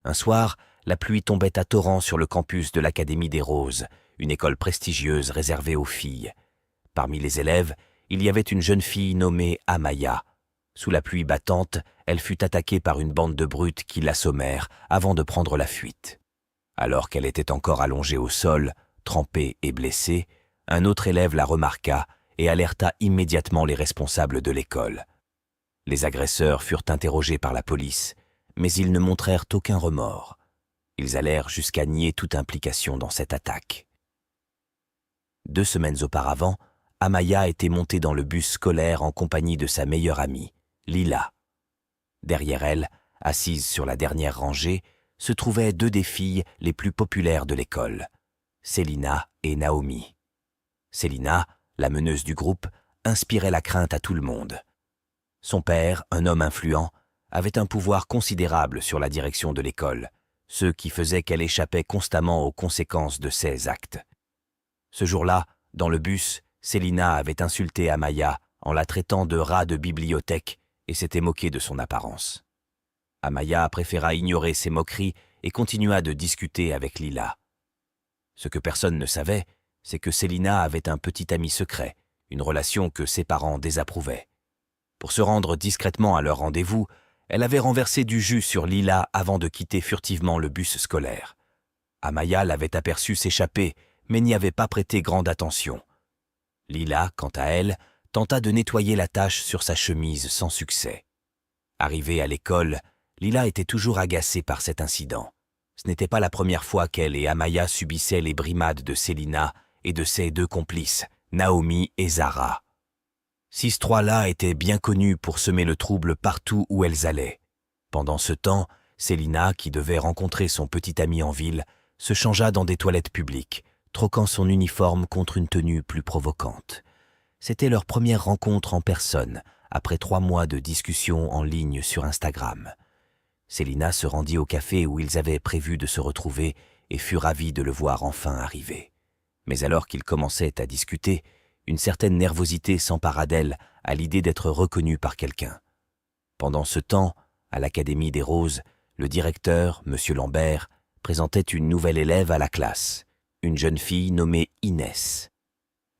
Un soir, la pluie tombait à torrents sur le campus de l'Académie des Roses, une école prestigieuse réservée aux filles. Parmi les élèves, il y avait une jeune fille nommée Amaya. Sous la pluie battante, elle fut attaquée par une bande de brutes qui l'assommèrent avant de prendre la fuite. Alors qu'elle était encore allongée au sol, trempée et blessée, un autre élève la remarqua et alerta immédiatement les responsables de l'école. Les agresseurs furent interrogés par la police, mais ils ne montrèrent aucun remords. Ils allèrent jusqu'à nier toute implication dans cette attaque. 2 semaines auparavant, Amaya était montée dans le bus scolaire en compagnie de sa meilleure amie, Lila. Derrière elle, assise sur la dernière rangée, se trouvaient 2 des filles les plus populaires de l'école, Célina et Naomi. Célina, la meneuse du groupe, inspirait la crainte à tout le monde. Son père, un homme influent, avait un pouvoir considérable sur la direction de l'école, ce qui faisait qu'elle échappait constamment aux conséquences de ses actes. Ce jour-là, dans le bus, Célina avait insulté Amaya en la traitant de rat de bibliothèque et s'était moquée de son apparence. Amaya préféra ignorer ces moqueries et continua de discuter avec Lila. Ce que personne ne savait, c'est que Célina avait un petit ami secret, une relation que ses parents désapprouvaient. Pour se rendre discrètement à leur rendez-vous, elle avait renversé du jus sur Lila avant de quitter furtivement le bus scolaire. Amaya l'avait aperçue s'échapper, mais n'y avait pas prêté grande attention. Lila, quant à elle, tenta de nettoyer la tache sur sa chemise sans succès. Arrivée à l'école, Lila était toujours agacée par cet incident. Ce n'était pas la première fois qu'elle et Amaya subissaient les brimades de Célina et de ses 2 complices, Naomi et Zara. Ces 3-là étaient bien connues pour semer le trouble partout où elles allaient. Pendant ce temps, Célina, qui devait rencontrer son petit ami en ville, se changea dans des toilettes publiques, troquant son uniforme contre une tenue plus provocante. C'était leur première rencontre en personne, après 3 mois de discussions en ligne sur Instagram. Célina se rendit au café où ils avaient prévu de se retrouver et fut ravie de le voir enfin arriver. Mais alors qu'ils commençaient à discuter, une certaine nervosité s'empara d'elle à l'idée d'être reconnue par quelqu'un. Pendant ce temps, à l'Académie des Roses, le directeur, M. Lambert, présentait une nouvelle élève à la classe, une jeune fille nommée Inès.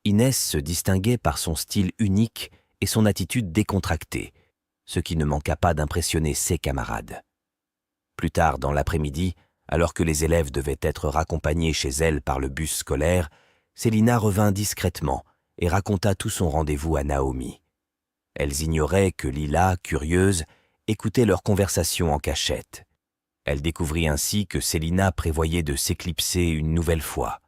Inès se distinguait par son style unique et son attitude décontractée, ce qui ne manqua pas d'impressionner ses camarades. Plus tard dans l'après-midi, alors que les élèves devaient être raccompagnés chez elle par le bus scolaire, Célina revint discrètement et raconta tout son rendez-vous à Naomi. Elles ignoraient que Lila, curieuse, écoutait leur conversation en cachette. Elle découvrit ainsi que Célina prévoyait de s'éclipser une nouvelle fois.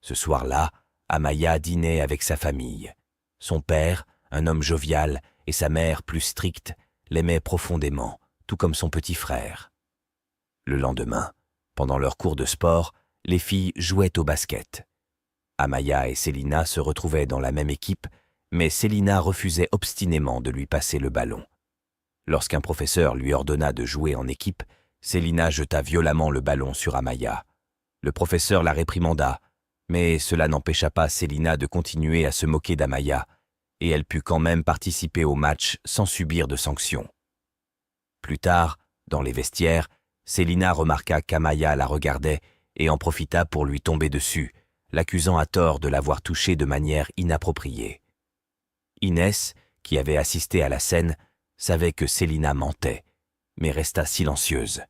Ce soir-là, Amaya dînait avec sa famille. Son père, un homme jovial, et sa mère, plus stricte, l'aimaient profondément, tout comme son petit frère. Le lendemain, pendant leur cours de sport, les filles jouaient au basket. Amaya et Célina se retrouvaient dans la même équipe, mais Célina refusait obstinément de lui passer le ballon. Lorsqu'un professeur lui ordonna de jouer en équipe, Célina jeta violemment le ballon sur Amaya. Le professeur la réprimanda, mais cela n'empêcha pas Célina de continuer à se moquer d'Amaya, et elle put quand même participer au match sans subir de sanctions. Plus tard, dans les vestiaires, Célina remarqua qu'Amaya la regardait et en profita pour lui tomber dessus, l'accusant à tort de l'avoir touchée de manière inappropriée. Inès, qui avait assisté à la scène, savait que Célina mentait, mais resta silencieuse.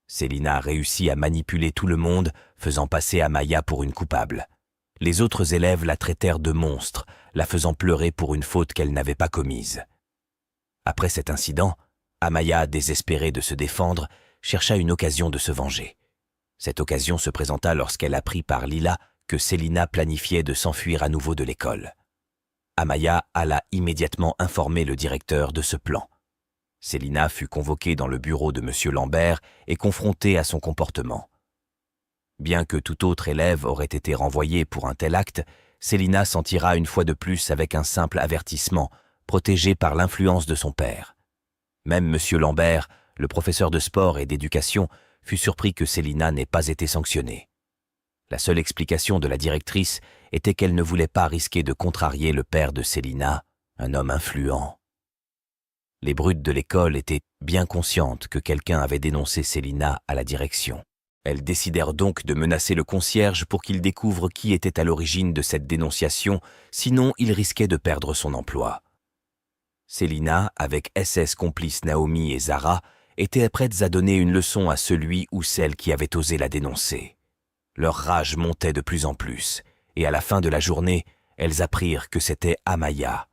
Célina réussit à manipuler tout le monde, faisant passer Amaya pour une coupable. Les autres élèves la traitèrent de monstre, la faisant pleurer pour une faute qu'elle n'avait pas commise. Après cet incident, Amaya, désespérée de se défendre, chercha une occasion de se venger. Cette occasion se présenta lorsqu'elle apprit par Lila que Célina planifiait de s'enfuir à nouveau de l'école. Amaya alla immédiatement informer le directeur de ce plan. Célina fut convoquée dans le bureau de M. Lambert et confrontée à son comportement. Bien que tout autre élève aurait été renvoyé pour un tel acte, Célina s'en tira une fois de plus avec un simple avertissement, protégée par l'influence de son père. Même M. Lambert, le professeur de sport et d'éducation, fut surpris que Célina n'ait pas été sanctionnée. La seule explication de la directrice était qu'elle ne voulait pas risquer de contrarier le père de Célina, un homme influent. Les brutes de l'école étaient bien conscientes que quelqu'un avait dénoncé Célina à la direction. Elles décidèrent donc de menacer le concierge pour qu'il découvre qui était à l'origine de cette dénonciation, sinon il risquait de perdre son emploi. Célina, avec SS complices Naomi et Zara, étaient prêtes à donner une leçon à celui ou celle qui avait osé la dénoncer. Leur rage montait de plus en plus, et à la fin de la journée, elles apprirent que c'était Amaya.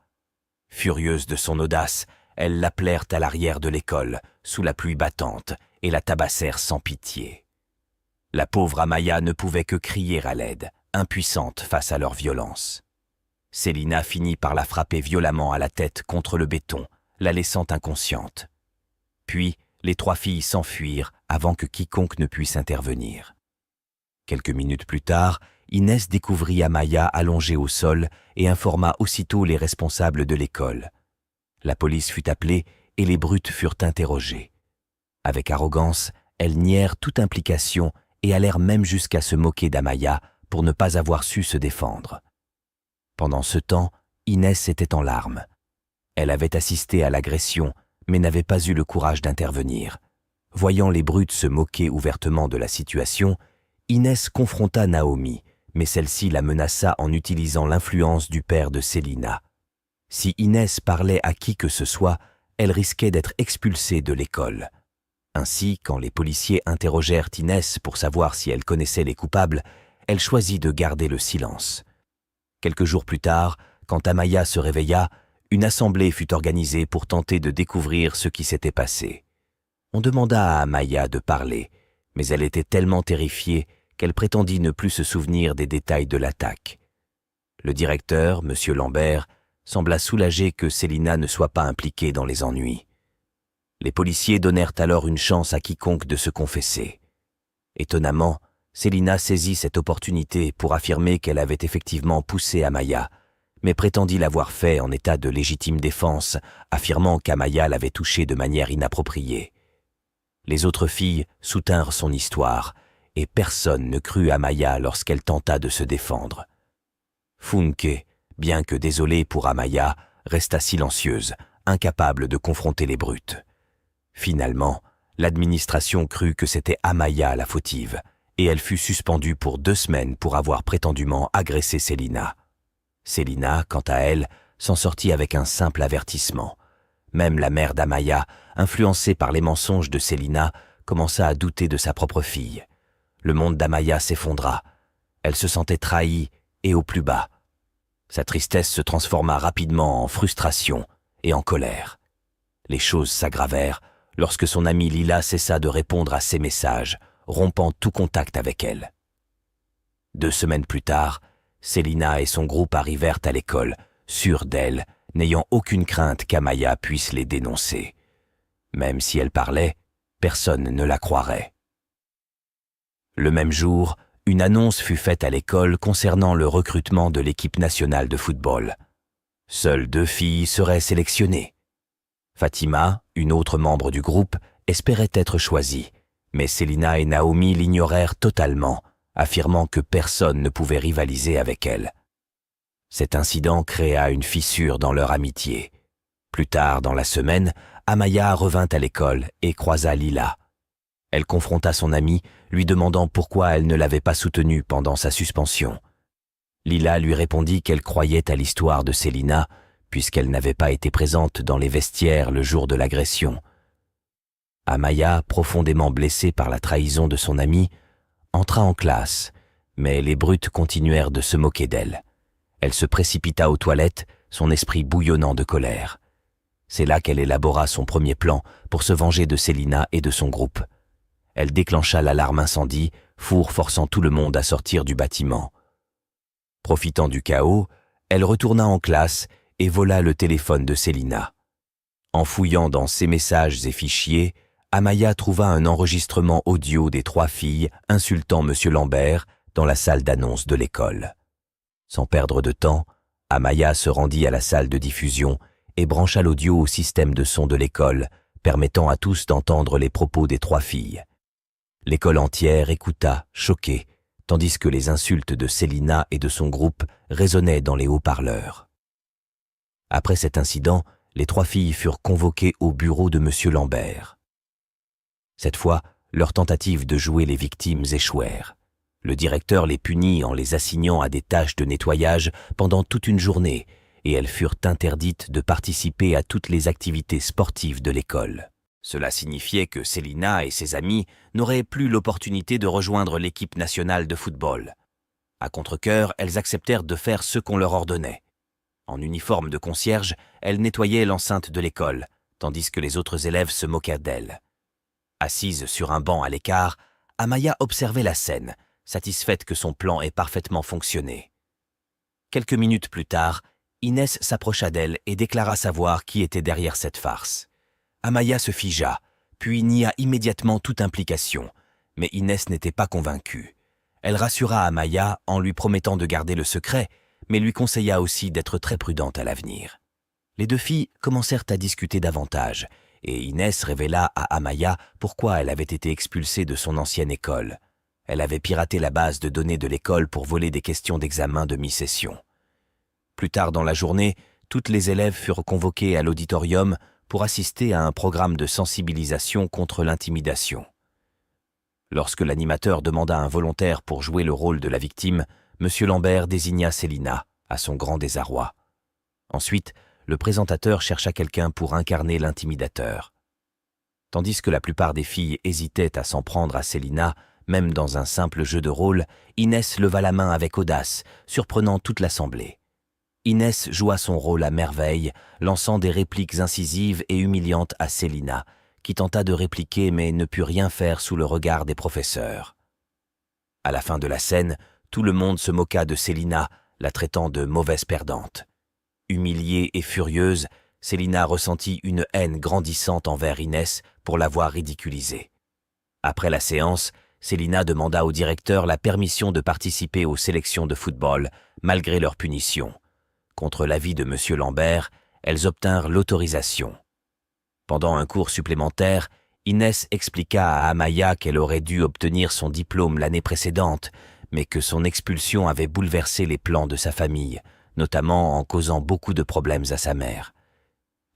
Furieuses de son audace, elles l'appelèrent à l'arrière de l'école, sous la pluie battante, et la tabassèrent sans pitié. La pauvre Amaya ne pouvait que crier à l'aide, impuissante face à leur violence. Célina finit par la frapper violemment à la tête contre le béton, la laissant inconsciente. Puis, les 3 filles s'enfuirent avant que quiconque ne puisse intervenir. Quelques minutes plus tard, Inès découvrit Amaya allongée au sol et informa aussitôt les responsables de l'école. La police fut appelée et les brutes furent interrogées. Avec arrogance, elles nièrent toute implication et allèrent même jusqu'à se moquer d'Amaya pour ne pas avoir su se défendre. Pendant ce temps, Inès était en larmes. Elle avait assisté à l'agression, mais n'avait pas eu le courage d'intervenir. Voyant les brutes se moquer ouvertement de la situation, Inès confronta Naomi, mais celle-ci la menaça en utilisant l'influence du père de Célina. Si Inès parlait à qui que ce soit, elle risquait d'être expulsée de l'école. Ainsi, quand les policiers interrogèrent Inès pour savoir si elle connaissait les coupables, elle choisit de garder le silence. Quelques jours plus tard, quand Amaya se réveilla, une assemblée fut organisée pour tenter de découvrir ce qui s'était passé. On demanda à Amaya de parler, mais elle était tellement terrifiée qu'elle prétendit ne plus se souvenir des détails de l'attaque. Le directeur, M. Lambert, sembla soulagé que Célina ne soit pas impliquée dans les ennuis. Les policiers donnèrent alors une chance à quiconque de se confesser. Étonnamment, Célina saisit cette opportunité pour affirmer qu'elle avait effectivement poussé Amaya, mais prétendit l'avoir fait en état de légitime défense, affirmant qu'Amaya l'avait touchée de manière inappropriée. Les autres filles soutinrent son histoire, et personne ne crut Amaya lorsqu'elle tenta de se défendre. Funke, bien que désolée pour Amaya, resta silencieuse, incapable de confronter les brutes. Finalement, l'administration crut que c'était Amaya la fautive, et elle fut suspendue pour 2 semaines pour avoir prétendument agressé Célina. Célina, quant à elle, s'en sortit avec un simple avertissement. Même la mère d'Amaya, influencée par les mensonges de Célina, commença à douter de sa propre fille. Le monde d'Amaya s'effondra. Elle se sentait trahie et au plus bas. Sa tristesse se transforma rapidement en frustration et en colère. Les choses s'aggravèrent lorsque son amie Lila cessa de répondre à ses messages, rompant tout contact avec elle. 2 semaines plus tard, Célina et son groupe arrivèrent à l'école, sûrs d'elle, n'ayant aucune crainte qu'Amaya puisse les dénoncer. Même si elle parlait, personne ne la croirait. Le même jour, une annonce fut faite à l'école concernant le recrutement de l'équipe nationale de football. Seules 2 filles seraient sélectionnées. Fatima, une autre membre du groupe, espérait être choisie, mais Célina et Naomi l'ignorèrent totalement, affirmant que personne ne pouvait rivaliser avec elle. Cet incident créa une fissure dans leur amitié. Plus tard dans la semaine, Amaya revint à l'école et croisa Lila. Elle confronta son amie, lui demandant pourquoi elle ne l'avait pas soutenue pendant sa suspension. Lila lui répondit qu'elle croyait à l'histoire de Célina, puisqu'elle n'avait pas été présente dans les vestiaires le jour de l'agression. Amaya, profondément blessée par la trahison de son amie, entra en classe, mais les brutes continuèrent de se moquer d'elle. Elle se précipita aux toilettes, son esprit bouillonnant de colère. C'est là qu'elle élabora son premier plan pour se venger de Célina et de son groupe. Elle déclencha l'alarme incendie, forçant tout le monde à sortir du bâtiment. Profitant du chaos, elle retourna en classe et vola le téléphone de Célina. En fouillant dans ses messages et fichiers, Amaya trouva un enregistrement audio des 3 filles insultant M. Lambert dans la salle d'annonce de l'école. Sans perdre de temps, Amaya se rendit à la salle de diffusion et brancha l'audio au système de son de l'école, permettant à tous d'entendre les propos des 3 filles. L'école entière écouta, choquée, tandis que les insultes de Célina et de son groupe résonnaient dans les haut-parleurs. Après cet incident, les 3 filles furent convoquées au bureau de M. Lambert. Cette fois, leurs tentatives de jouer les victimes échouèrent. Le directeur les punit en les assignant à des tâches de nettoyage pendant toute une journée, et elles furent interdites de participer à toutes les activités sportives de l'école. Cela signifiait que Célina et ses amis n'auraient plus l'opportunité de rejoindre l'équipe nationale de football. À contre-cœur, elles acceptèrent de faire ce qu'on leur ordonnait. En uniforme de concierge, elles nettoyaient l'enceinte de l'école, tandis que les autres élèves se moquaient d'elles. Assise sur un banc à l'écart, Amaya observait la scène, satisfaite que son plan ait parfaitement fonctionné. Quelques minutes plus tard, Inès s'approcha d'elle et déclara savoir qui était derrière cette farce. Amaya se figea, puis nia immédiatement toute implication, mais Inès n'était pas convaincue. Elle rassura Amaya en lui promettant de garder le secret, mais lui conseilla aussi d'être très prudente à l'avenir. Les 2 filles commencèrent à discuter davantage, et Inès révéla à Amaya pourquoi elle avait été expulsée de son ancienne école. Elle avait piraté la base de données de l'école pour voler des questions d'examen de mi-session. Plus tard dans la journée, toutes les élèves furent convoquées à l'auditorium pour assister à un programme de sensibilisation contre l'intimidation. Lorsque l'animateur demanda un volontaire pour jouer le rôle de la victime, M. Lambert désigna Célina, à son grand désarroi. Ensuite, le présentateur chercha quelqu'un pour incarner l'intimidateur. Tandis que la plupart des filles hésitaient à s'en prendre à Célina, même dans un simple jeu de rôle, Inès leva la main avec audace, surprenant toute l'assemblée. Inès joua son rôle à merveille, lançant des répliques incisives et humiliantes à Célina, qui tenta de répliquer mais ne put rien faire sous le regard des professeurs. À la fin de la scène, tout le monde se moqua de Célina, la traitant de mauvaise perdante. Humiliée et furieuse, Célina ressentit une haine grandissante envers Inès pour l'avoir ridiculisée. Après la séance, Célina demanda au directeur la permission de participer aux sélections de football, malgré leur punition. Contre l'avis de M. Lambert, elles obtinrent l'autorisation. Pendant un cours supplémentaire, Inès expliqua à Amaya qu'elle aurait dû obtenir son diplôme l'année précédente, mais que son expulsion avait bouleversé les plans de sa famille, notamment en causant beaucoup de problèmes à sa mère.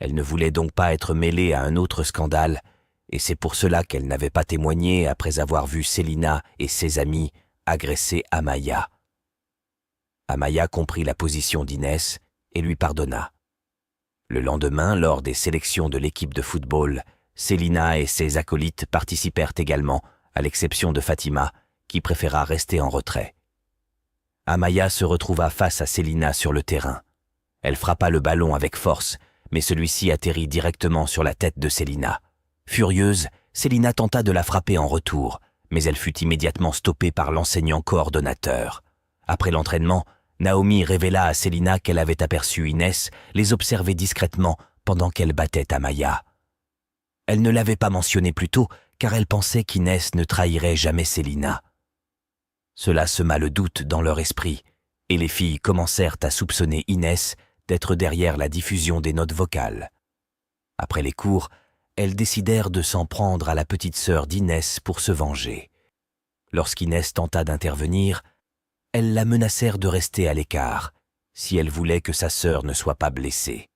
Elle ne voulait donc pas être mêlée à un autre scandale, et c'est pour cela qu'elle n'avait pas témoigné après avoir vu Célina et ses amis agresser Amaya. Amaya comprit la position d'Inès et lui pardonna. Le lendemain, lors des sélections de l'équipe de football, Célina et ses acolytes participèrent également, à l'exception de Fatima, qui préféra rester en retrait. Amaya se retrouva face à Célina sur le terrain. Elle frappa le ballon avec force, mais celui-ci atterrit directement sur la tête de Célina. Furieuse, Célina tenta de la frapper en retour, mais elle fut immédiatement stoppée par l'enseignant coordonnateur. Après l'entraînement, Naomi révéla à Célina qu'elle avait aperçu Inès les observer discrètement pendant qu'elle battait Amaya. Elle ne l'avait pas mentionné plus tôt car elle pensait qu'Inès ne trahirait jamais Célina. Cela sema le doute dans leur esprit et les filles commencèrent à soupçonner Inès d'être derrière la diffusion des notes vocales. Après les cours, elles décidèrent de s'en prendre à la petite sœur d'Inès pour se venger. Lorsqu'Inès tenta d'intervenir, elles la menacèrent de rester à l'écart, si elle voulait que sa sœur ne soit pas blessée.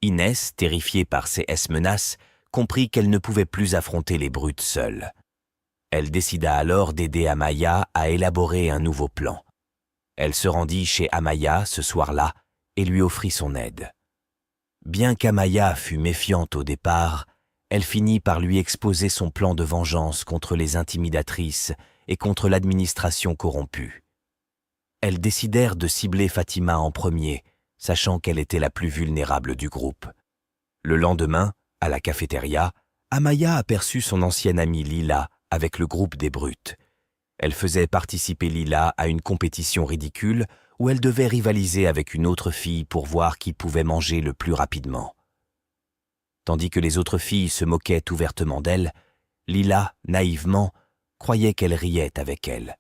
Inès, terrifiée par ces menaces, comprit qu'elle ne pouvait plus affronter les brutes seule. Elle décida alors d'aider Amaya à élaborer un nouveau plan. Elle se rendit chez Amaya ce soir-là et lui offrit son aide. Bien qu'Amaya fût méfiante au départ, elle finit par lui exposer son plan de vengeance contre les intimidatrices et contre l'administration corrompue. Elles décidèrent de cibler Fatima en premier, sachant qu'elle était la plus vulnérable du groupe. Le lendemain, à la cafétéria, Amaya aperçut son ancienne amie Lila avec le groupe des brutes. Elle faisait participer Lila à une compétition ridicule où elle devait rivaliser avec une autre fille pour voir qui pouvait manger le plus rapidement. Tandis que les autres filles se moquaient ouvertement d'elle, Lila, naïvement, croyait qu'elle riait avec elle.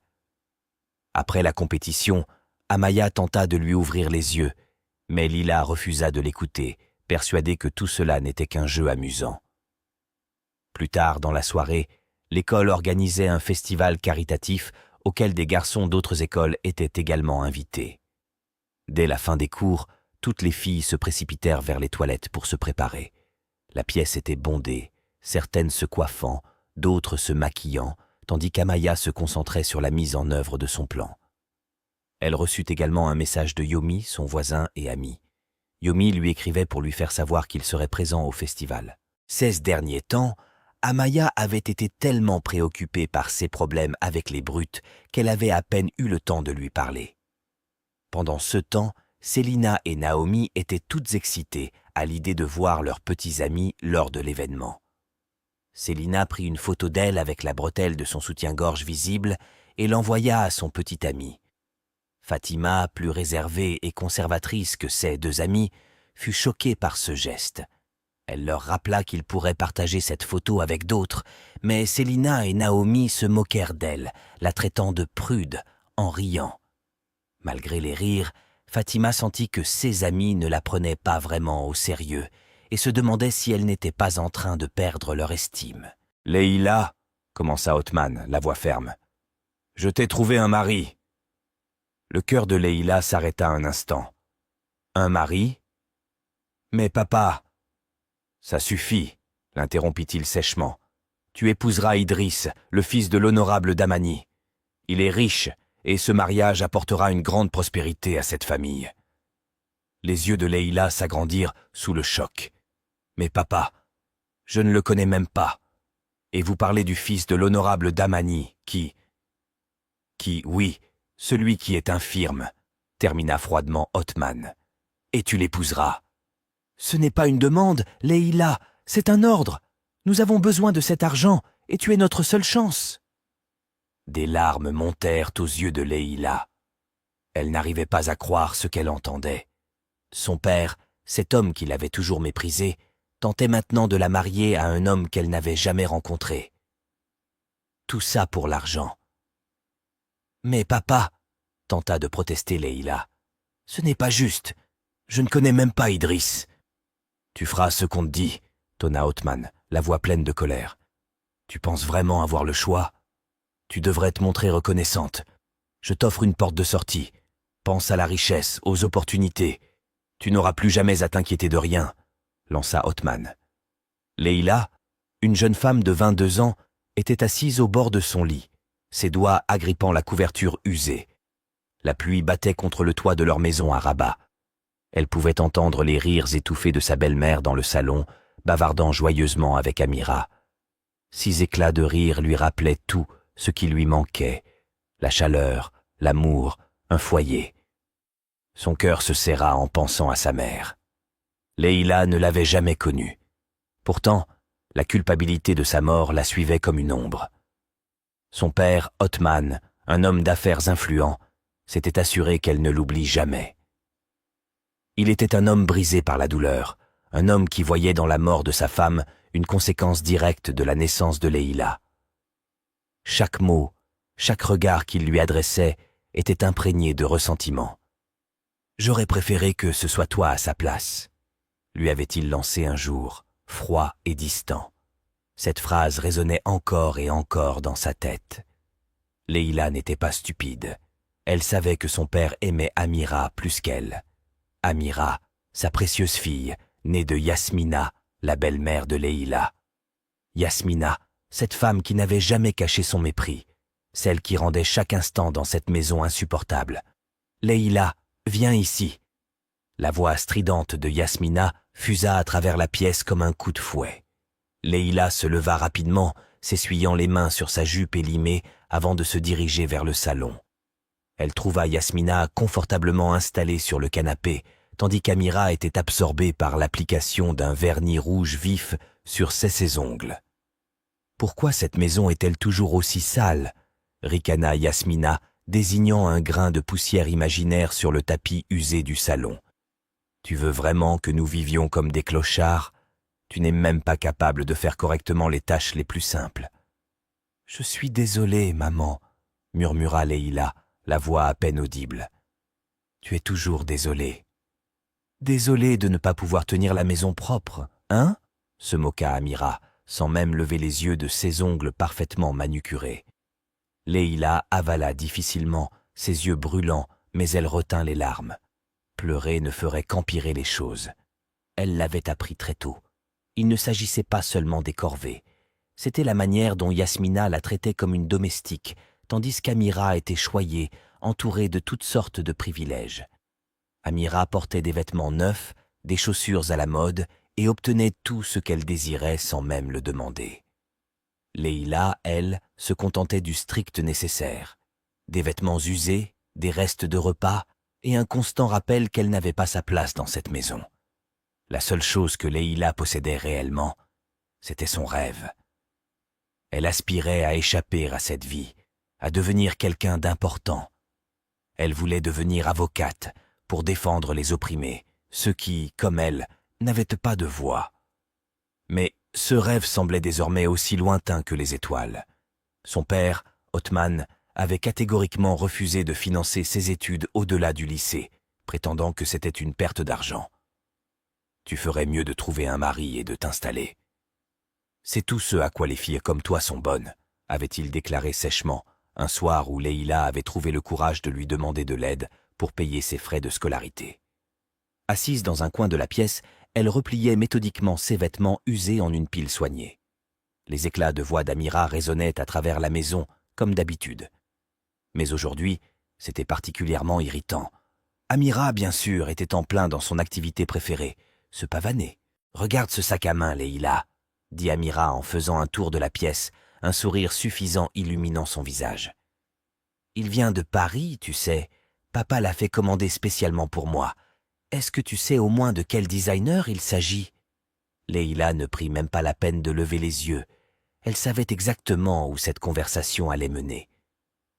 Après la compétition, Amaya tenta de lui ouvrir les yeux, mais Lila refusa de l'écouter, persuadée que tout cela n'était qu'un jeu amusant. Plus tard dans la soirée, l'école organisait un festival caritatif auquel des garçons d'autres écoles étaient également invités. Dès la fin des cours, Toutes les filles se précipitèrent vers les toilettes pour se préparer. La pièce était bondée, certaines se coiffant, d'autres se maquillant, tandis qu'Amaya se concentrait sur la mise en œuvre de son plan. Elle reçut également un message de Yomi, son voisin et ami. Yomi lui écrivait pour lui faire savoir qu'il serait présent au festival. Ces derniers temps, Amaya avait été tellement préoccupée par ses problèmes avec les brutes qu'elle avait à peine eu le temps de lui parler. Pendant ce temps, Célina et Naomi étaient toutes excitées à l'idée de voir leurs petits amis lors de l'événement. Célina prit une photo d'elle avec la bretelle de son soutien-gorge visible et l'envoya à son petit ami. Fatima, plus réservée et conservatrice que ses deux amies, fut choquée par ce geste. Elle leur rappela qu'ils pourraient partager cette photo avec d'autres, mais Célina et Naomi se moquèrent d'elle, la traitant de prude, en riant. Malgré les rires, Fatima sentit que ses amis ne la prenaient pas vraiment au sérieux et se demandait si elle n'était pas en train de perdre leur estime. « Leïla, » commença Othman, la voix ferme, « je t'ai trouvé un mari. » Le cœur de Leïla s'arrêta un instant. « Un mari ? Mais papa !»« Ça suffit, » l'interrompit-il sèchement. « Tu épouseras Idriss, le fils de l'honorable Damani. Il est riche, et ce mariage apportera une grande prospérité à cette famille. » Les yeux de Leïla s'agrandirent sous le choc. « Mais papa, je ne le connais même pas. Et vous parlez du fils de l'honorable Damani, qui, oui, celui qui est infirme, » termina froidement Othman. « Et tu l'épouseras. »« Ce n'est pas une demande, Leïla, c'est un ordre. Nous avons besoin de cet argent, et tu es notre seule chance. » Des larmes montèrent aux yeux de Leïla. Elle n'arrivait pas à croire ce qu'elle entendait. Son père, cet homme qui l'avait toujours méprisée, tentait maintenant de la marier à un homme qu'elle n'avait jamais rencontré. Tout ça pour l'argent. « Mais papa, » tenta de protester Leïla, « ce n'est pas juste. Je ne connais même pas Idriss. »« Tu feras ce qu'on te dit, » tonna Othman, la voix pleine de colère. « Tu penses vraiment avoir le choix ? Tu devrais te montrer reconnaissante. Je t'offre une porte de sortie. Pense à la richesse, aux opportunités. Tu n'auras plus jamais à t'inquiéter de rien, » lança Othman. Leïla, une jeune femme de 22 ans, était assise au bord de son lit, ses doigts agrippant la couverture usée. La pluie battait contre le toit de leur maison à Rabat. Elle pouvait entendre les rires étouffés de sa belle-mère dans le salon, bavardant joyeusement avec Amira. 6 éclats de rire lui rappelaient tout ce qui lui manquait, la chaleur, l'amour, un foyer. Son cœur se serra en pensant à sa mère. Leïla ne l'avait jamais connue. Pourtant, la culpabilité de sa mort la suivait comme une ombre. Son père, Othman, un homme d'affaires influent, s'était assuré qu'elle ne l'oublie jamais. Il était un homme brisé par la douleur, un homme qui voyait dans la mort de sa femme une conséquence directe de la naissance de Leïla. Chaque mot, chaque regard qu'il lui adressait était imprégné de ressentiment. « J'aurais préféré que ce soit toi à sa place », lui avait-il lancé un jour, froid et distant. Cette phrase résonnait encore et encore dans sa tête. Leïla n'était pas stupide. Elle savait que son père aimait Amira plus qu'elle. Amira, sa précieuse fille, née de Yasmina, la belle-mère de Leïla. Yasmina, cette femme qui n'avait jamais caché son mépris, celle qui rendait chaque instant dans cette maison insupportable. « Leïla, viens ici !» La voix stridente de Yasmina fusa à travers la pièce comme un coup de fouet. Leïla se leva rapidement, s'essuyant les mains sur sa jupe élimée avant de se diriger vers le salon. Elle trouva Yasmina confortablement installée sur le canapé, tandis qu'Amira était absorbée par l'application d'un vernis rouge vif sur ses ongles. « Pourquoi cette maison est-elle toujours aussi sale ?» ricana Yasmina, désignant un grain de poussière imaginaire sur le tapis usé du salon. « Tu veux vraiment que nous vivions comme des clochards ? Tu n'es même pas capable de faire correctement les tâches les plus simples. »« Je suis désolée, maman, » murmura Leïla, la voix à peine audible. « Tu es toujours désolée. »« Désolée de ne pas pouvoir tenir la maison propre, hein ?» se moqua Amira, sans même lever les yeux de ses ongles parfaitement manucurés. Leïla avala difficilement, ses yeux brûlants, mais elle retint les larmes. « pleurer ne ferait qu'empirer les choses. Elle l'avait appris très tôt. Il ne s'agissait pas seulement des corvées. C'était la manière dont Yasmina la traitait comme une domestique, tandis qu'Amira était choyée, entourée de toutes sortes de privilèges. Amira portait des vêtements neufs, des chaussures à la mode et obtenait tout ce qu'elle désirait sans même le demander. Leïla, elle, se contentait du strict nécessaire. Des vêtements usés, des restes de repas et un constant rappel qu'elle n'avait pas sa place dans cette maison. La seule chose que Leïla possédait réellement, c'était son rêve. Elle aspirait à échapper à cette vie, à devenir quelqu'un d'important. Elle voulait devenir avocate pour défendre les opprimés, ceux qui, comme elle, n'avaient pas de voix. Mais ce rêve semblait désormais aussi lointain que les étoiles. Son père, Othman, avait catégoriquement refusé de financer ses études au-delà du lycée, prétendant que c'était une perte d'argent. « Tu ferais mieux de trouver un mari et de t'installer. »« C'est tout ce à quoi les filles comme toi sont bonnes », avait-il déclaré sèchement, un soir où Leïla avait trouvé le courage de lui demander de l'aide pour payer ses frais de scolarité. Assise dans un coin de la pièce, elle repliait méthodiquement ses vêtements usés en une pile soignée. Les éclats de voix d'Amira résonnaient à travers la maison, comme d'habitude. Mais aujourd'hui, c'était particulièrement irritant. Amira, bien sûr, était en plein dans son activité préférée, se pavaner. « Regarde ce sac à main, Leïla », dit Amira en faisant un tour de la pièce, un sourire suffisant illuminant son visage. « Il vient de Paris, tu sais. Papa l'a fait commander spécialement pour moi. Est-ce que tu sais au moins de quel designer il s'agit ?» Leïla ne prit même pas la peine de lever les yeux. Elle savait exactement où cette conversation allait mener.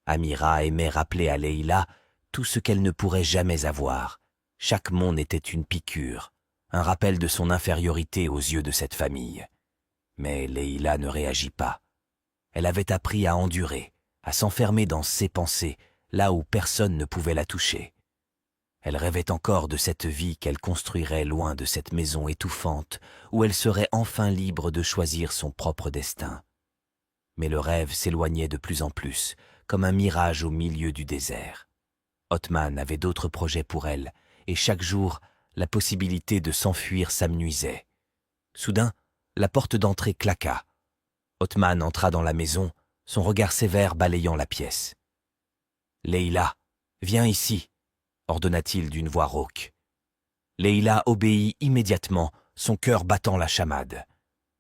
Amira aimait rappeler à Leïla tout ce qu'elle ne pourrait jamais avoir. Chaque mot n'était une piqûre, un rappel de son infériorité aux yeux de cette famille. Mais Leïla ne réagit pas. Elle avait appris à endurer, à s'enfermer dans ses pensées, là où personne ne pouvait la toucher. Elle rêvait encore de cette vie qu'elle construirait loin de cette maison étouffante, où elle serait enfin libre de choisir son propre destin. Mais le rêve s'éloignait de plus en plus, comme un mirage au milieu du désert. Othman avait d'autres projets pour elle, et chaque jour, la possibilité de s'enfuir s'amenuisait. Soudain, la porte d'entrée claqua. Othman entra dans la maison, son regard sévère balayant la pièce. « Leïla, viens ici !» ordonna-t-il d'une voix rauque. Leïla obéit immédiatement, son cœur battant la chamade.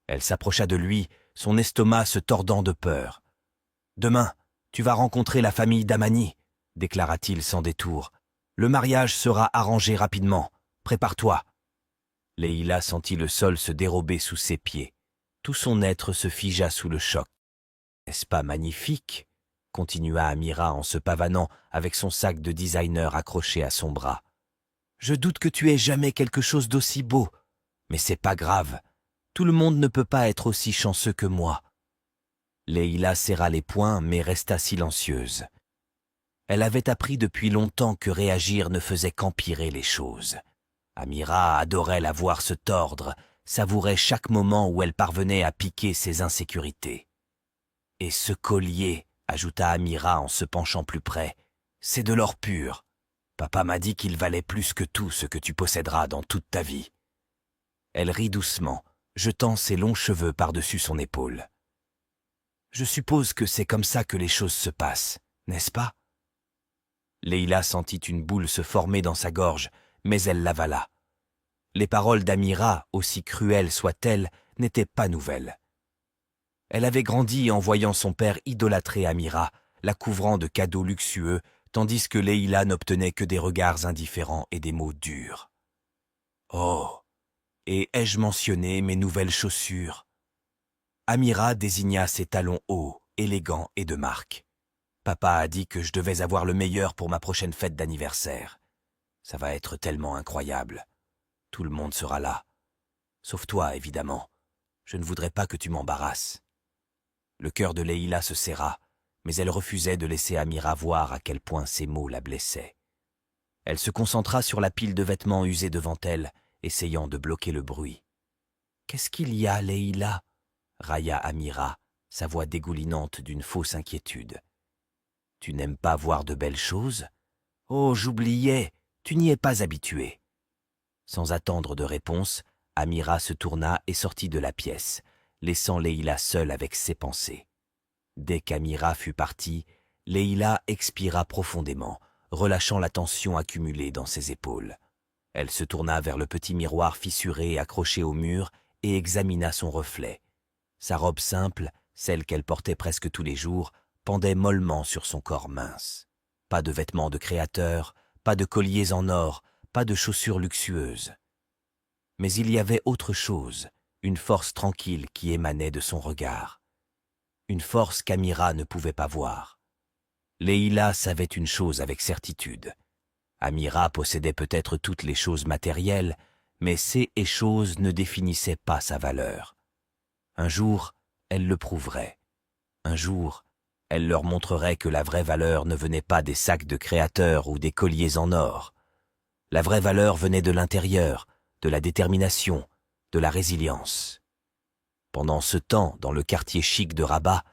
Elle s'approcha de lui, son estomac se tordant de peur. « Demain, tu vas rencontrer la famille d'Amani, » déclara-t-il sans détour. « Le mariage sera arrangé rapidement. Prépare-toi. » Leïla sentit le sol se dérober sous ses pieds. Tout son être se figea sous le choc. « N'est-ce pas magnifique ?» continua Amira en se pavanant avec son sac de designer accroché à son bras. « Je doute que tu aies jamais quelque chose d'aussi beau. Mais c'est pas grave. Tout le monde ne peut pas être aussi chanceux que moi. » Leïla serra les poings mais resta silencieuse. Elle avait appris depuis longtemps que réagir ne faisait qu'empirer les choses. Amira adorait la voir se tordre, savourait chaque moment où elle parvenait à piquer ses insécurités. « Et ce collier » ajouta Amira en se penchant plus près, « c'est de l'or pur. Papa m'a dit qu'il valait plus que tout ce que tu posséderas dans toute ta vie. » Elle rit doucement, jetant ses longs cheveux par-dessus son épaule. « Je suppose que c'est comme ça que les choses se passent, n'est-ce pas ?» Leïla sentit une boule se former dans sa gorge, mais elle l'avala. Les paroles d'Amira, aussi cruelles soient-elles, n'étaient pas nouvelles. Elle avait grandi en voyant son père idolâtrer Amira, la couvrant de cadeaux luxueux, tandis que Leïla n'obtenait que des regards indifférents et des mots durs. « Oh, et ai-je mentionné mes nouvelles chaussures ?» Amira désigna ses talons hauts, élégants et de marque. « Papa a dit que je devais avoir le meilleur pour ma prochaine fête d'anniversaire. Ça va être tellement incroyable. Tout le monde sera là. Sauf toi, évidemment. Je ne voudrais pas que tu m'embarrasses. » Le cœur de Leïla se serra, mais elle refusait de laisser Amira voir à quel point ces mots la blessaient. Elle se concentra sur la pile de vêtements usés devant elle, essayant de bloquer le bruit. « Qu'est-ce qu'il y a, Leïla » railla Amira, sa voix dégoulinante d'une fausse inquiétude. « Tu n'aimes pas voir de belles choses ? Oh, j'oubliais, Tu n'y es pas habitué. » Sans attendre de réponse, Amira se tourna et sortit de la pièce, laissant Leïla seule avec ses pensées. Dès qu'Amira fut partie, Leïla expira profondément, relâchant la tension accumulée dans ses épaules. Elle se tourna vers le petit miroir fissuré accroché au mur et examina son reflet. Sa robe simple, celle qu'elle portait presque tous les jours, pendait mollement sur son corps mince. Pas de vêtements de créateur, pas de colliers en or, pas de chaussures luxueuses. Mais il y avait autre chose, une force tranquille qui émanait de son regard. Une force qu'Amira ne pouvait pas voir. Leïla savait une chose avec certitude. Amira possédait peut-être toutes les choses matérielles, mais ces et choses ne définissaient pas sa valeur. Un jour, elle le prouverait. Un jour, elle leur montrerait que la vraie valeur ne venait pas des sacs de créateurs ou des colliers en or. La vraie valeur venait de l'intérieur, de la détermination, de la résilience. Pendant ce temps, dans le quartier chic de Rabat,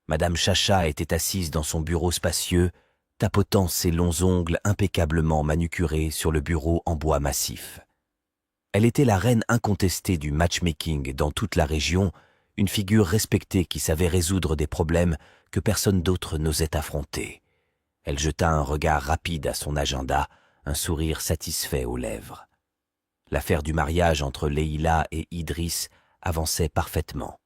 Madame Chacha était assise dans son bureau spacieux, tapotant ses longs ongles impeccablement manucurés sur le bureau en bois massif. Elle était la reine incontestée du matchmaking dans toute la région, une figure respectée qui savait résoudre des problèmes que personne d'autre n'osait affronter. Elle jeta un regard rapide à son agenda, un sourire satisfait aux lèvres. L'affaire du mariage entre Leïla et Idriss avançait parfaitement.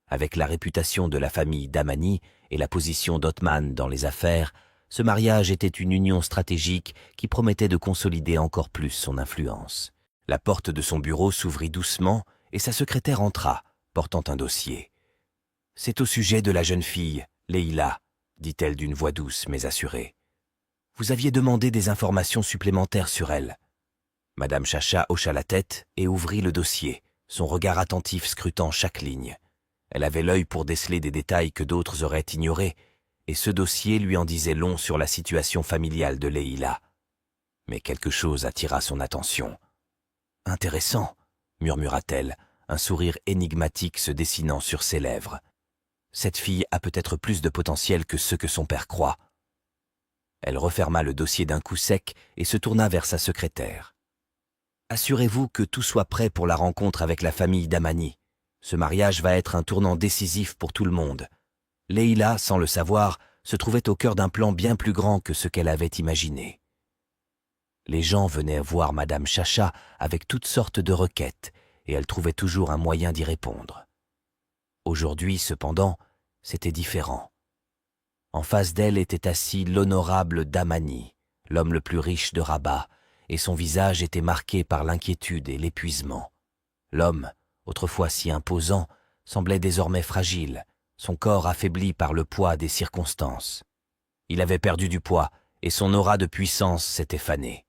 Avec la réputation de la famille Damani et la position d'Othman dans les affaires, ce mariage était une union stratégique qui promettait de consolider encore plus son influence. La porte de son bureau s'ouvrit doucement et sa secrétaire entra, portant un dossier. « C'est au sujet de la jeune fille, Leïla, » dit-elle d'une voix douce mais assurée. « Vous aviez demandé des informations supplémentaires sur elle. » Madame Chacha hocha la tête et ouvrit le dossier, son regard attentif scrutant chaque ligne. Elle avait l'œil pour déceler des détails que d'autres auraient ignorés, et ce dossier lui en disait long sur la situation familiale de Leïla. Mais quelque chose attira son attention. « Intéressant », murmura-t-elle, un sourire énigmatique se dessinant sur ses lèvres. « Cette fille a peut-être plus de potentiel que ce que son père croit. » Elle referma le dossier d'un coup sec et se tourna vers sa secrétaire. « Assurez-vous que tout soit prêt pour la rencontre avec la famille Damani. Ce mariage va être un tournant décisif pour tout le monde. » Leïla, sans le savoir, se trouvait au cœur d'un plan bien plus grand que ce qu'elle avait imaginé. Les gens venaient voir Madame Chacha avec toutes sortes de requêtes, et elle trouvait toujours un moyen d'y répondre. Aujourd'hui, cependant, c'était différent. En face d'elle était assis l'honorable Damani, l'homme le plus riche de Rabat, et son visage était marqué par l'inquiétude et l'épuisement. L'homme, autrefois si imposant, semblait désormais fragile, son corps affaibli par le poids des circonstances. Il avait perdu du poids, et son aura de puissance s'était fanée.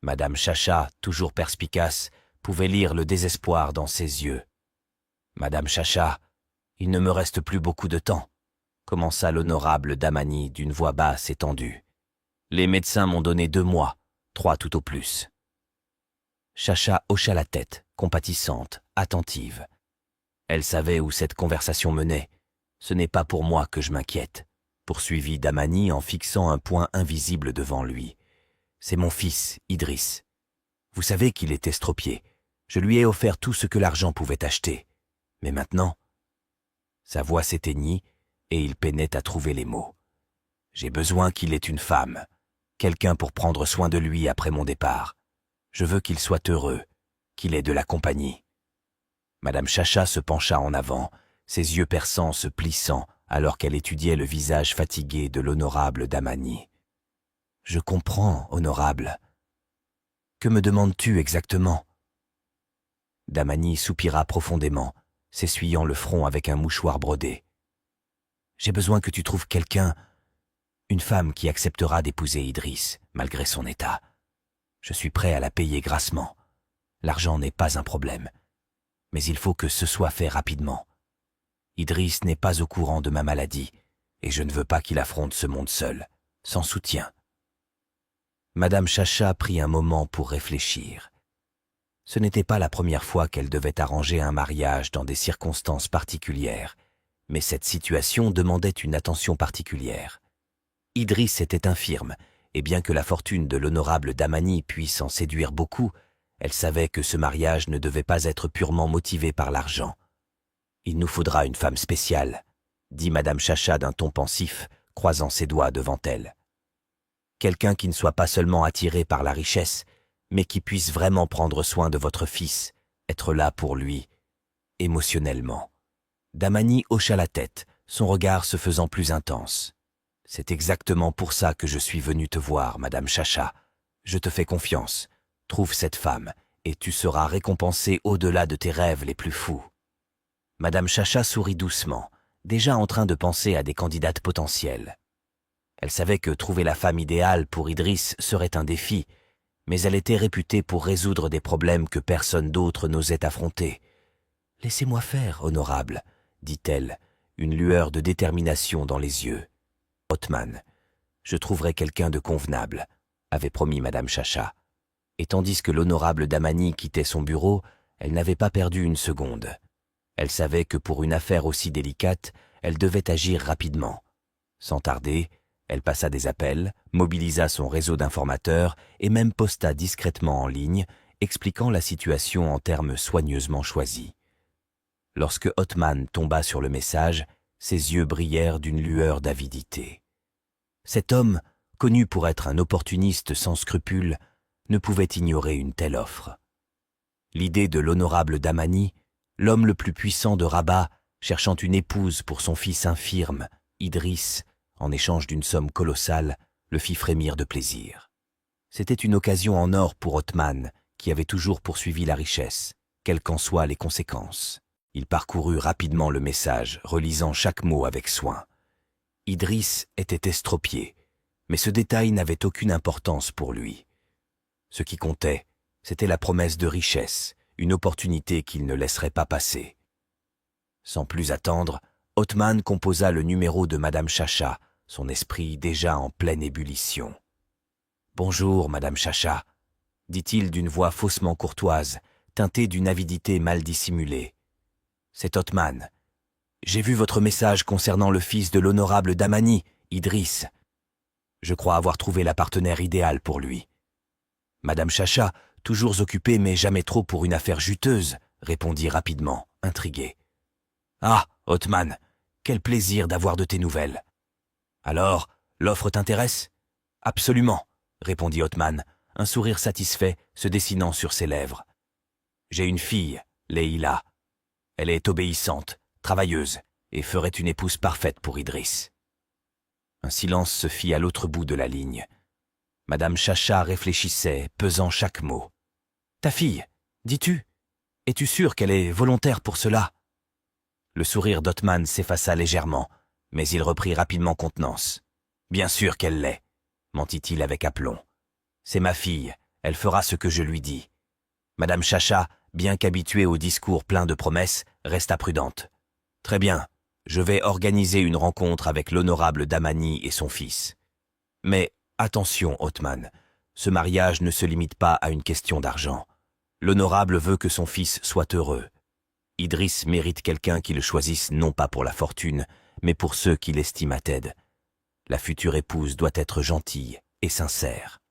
Madame Chacha, toujours perspicace, pouvait lire le désespoir dans ses yeux. « Madame Chacha, il ne me reste plus beaucoup de temps, » commença l'honorable Damani d'une voix basse et tendue. « Les médecins m'ont donné 2 mois, 3 tout au plus. » Chacha hocha la tête, compatissante, attentive. Elle savait où cette conversation menait. « Ce n'est pas pour moi que je m'inquiète, » poursuivit Damani en fixant un point invisible devant lui. « C'est mon fils, Idriss. Vous savez qu'il est estropié. Je lui ai offert tout ce que l'argent pouvait acheter. Mais maintenant... » Sa voix s'éteignit et il peinait à trouver les mots. « J'ai besoin qu'il ait une femme, quelqu'un pour prendre soin de lui après mon départ. Je veux qu'il soit heureux, qu'il ait de la compagnie. » Madame Chacha se pencha en avant, ses yeux perçants se plissant alors qu'elle étudiait le visage fatigué de l'honorable Damani. « Je comprends, honorable. Que me demandes-tu exactement ?» Damani soupira profondément, s'essuyant le front avec un mouchoir brodé. « J'ai besoin que tu trouves quelqu'un, une femme qui acceptera d'épouser Idriss, malgré son état. Je suis prêt à la payer grassement. L'argent n'est pas un problème. Mais il faut que ce soit fait rapidement. Idriss n'est pas au courant de ma maladie, et je ne veux pas qu'il affronte ce monde seul, sans soutien. » Madame Chacha prit un moment pour réfléchir. Ce n'était pas la première fois qu'elle devait arranger un mariage dans des circonstances particulières, mais cette situation demandait une attention particulière. Idriss était infirme, et bien que la fortune de l'honorable Damani puisse en séduire beaucoup, elle savait que ce mariage ne devait pas être purement motivé par l'argent. « Il nous faudra une femme spéciale », dit Madame Chacha d'un ton pensif, croisant ses doigts devant elle. « Quelqu'un qui ne soit pas seulement attiré par la richesse, mais qui puisse vraiment prendre soin de votre fils, être là pour lui, émotionnellement. » Damani hocha la tête, son regard se faisant plus intense. « C'est exactement pour ça que je suis venu te voir, Madame Chacha. Je te fais confiance. Trouve cette femme, et tu seras récompensée au-delà de tes rêves les plus fous. » Madame Chacha sourit doucement, déjà en train de penser à des candidates potentielles. Elle savait que trouver la femme idéale pour Idriss serait un défi, mais elle était réputée pour résoudre des problèmes que personne d'autre n'osait affronter. « Laissez-moi faire, honorable, » dit-elle, une lueur de détermination dans les yeux. « Othman, je trouverai quelqu'un de convenable, » avait promis Madame Chacha. Et tandis que l'honorable Damani quittait son bureau, elle n'avait pas perdu une seconde. Elle savait que pour une affaire aussi délicate, elle devait agir rapidement. Sans tarder, elle passa des appels, mobilisa son réseau d'informateurs et même posta discrètement en ligne, expliquant la situation en termes soigneusement choisis. Lorsque Othman tomba sur le message, ses yeux brillèrent d'une lueur d'avidité. Cet homme, connu pour être un opportuniste sans scrupules, ne pouvait ignorer une telle offre. L'idée de l'honorable Damani, l'homme le plus puissant de Rabat, cherchant une épouse pour son fils infirme, Idriss, en échange d'une somme colossale, le fit frémir de plaisir. C'était une occasion en or pour Othman, qui avait toujours poursuivi la richesse, quelles qu'en soient les conséquences. Il parcourut rapidement le message, relisant chaque mot avec soin. Idriss était estropié, mais ce détail n'avait aucune importance pour lui. Ce qui comptait, c'était la promesse de richesse, une opportunité qu'il ne laisserait pas passer. Sans plus attendre, Othman composa le numéro de Madame Chacha, son esprit déjà en pleine ébullition. « Bonjour, Madame Chacha », dit-il d'une voix faussement courtoise, teintée d'une avidité mal dissimulée. « C'est Othman. J'ai vu votre message concernant le fils de l'honorable Damani, Idriss. Je crois avoir trouvé la partenaire idéale pour lui. » Madame Chacha, toujours occupée mais jamais trop pour une affaire juteuse, répondit rapidement, intriguée. « Ah, Othman, quel plaisir d'avoir de tes nouvelles. »« Alors, l'offre t'intéresse ?»« Absolument, » répondit Othman, un sourire satisfait se dessinant sur ses lèvres. « J'ai une fille, Leïla. Elle est obéissante, travailleuse, et ferait une épouse parfaite pour Idriss. » Un silence se fit à l'autre bout de la ligne. Madame Chacha réfléchissait, pesant chaque mot. « Ta fille, dis-tu? Es-tu sûr qu'elle est volontaire pour cela ?» Le sourire d'Othman s'effaça légèrement, mais il reprit rapidement contenance. « Bien sûr qu'elle l'est, » mentit-il avec aplomb. « C'est ma fille, elle fera ce que je lui dis. » Madame Chacha, bien qu'habituée aux discours pleins de promesses, resta prudente. « Très bien, je vais organiser une rencontre avec l'honorable Damani et son fils. Mais attention, Othman, ce mariage ne se limite pas à une question d'argent. L'honorable veut que son fils soit heureux. Idriss mérite quelqu'un qui le choisisse non pas pour la fortune, mais pour ceux qui l'estiment à tête. La future épouse doit être gentille et sincère. »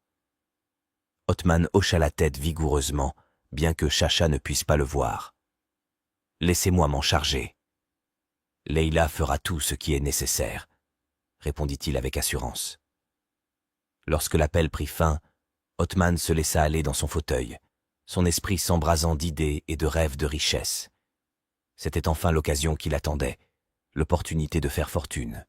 Othman hocha la tête vigoureusement, bien que Chacha ne puisse pas le voir. « Laissez-moi m'en charger. »« Leïla fera tout ce qui est nécessaire, » répondit-il avec assurance. Lorsque l'appel prit fin, Othman se laissa aller dans son fauteuil, son esprit s'embrasant d'idées et de rêves de richesse. C'était enfin l'occasion qu'il attendait, l'opportunité de faire fortune.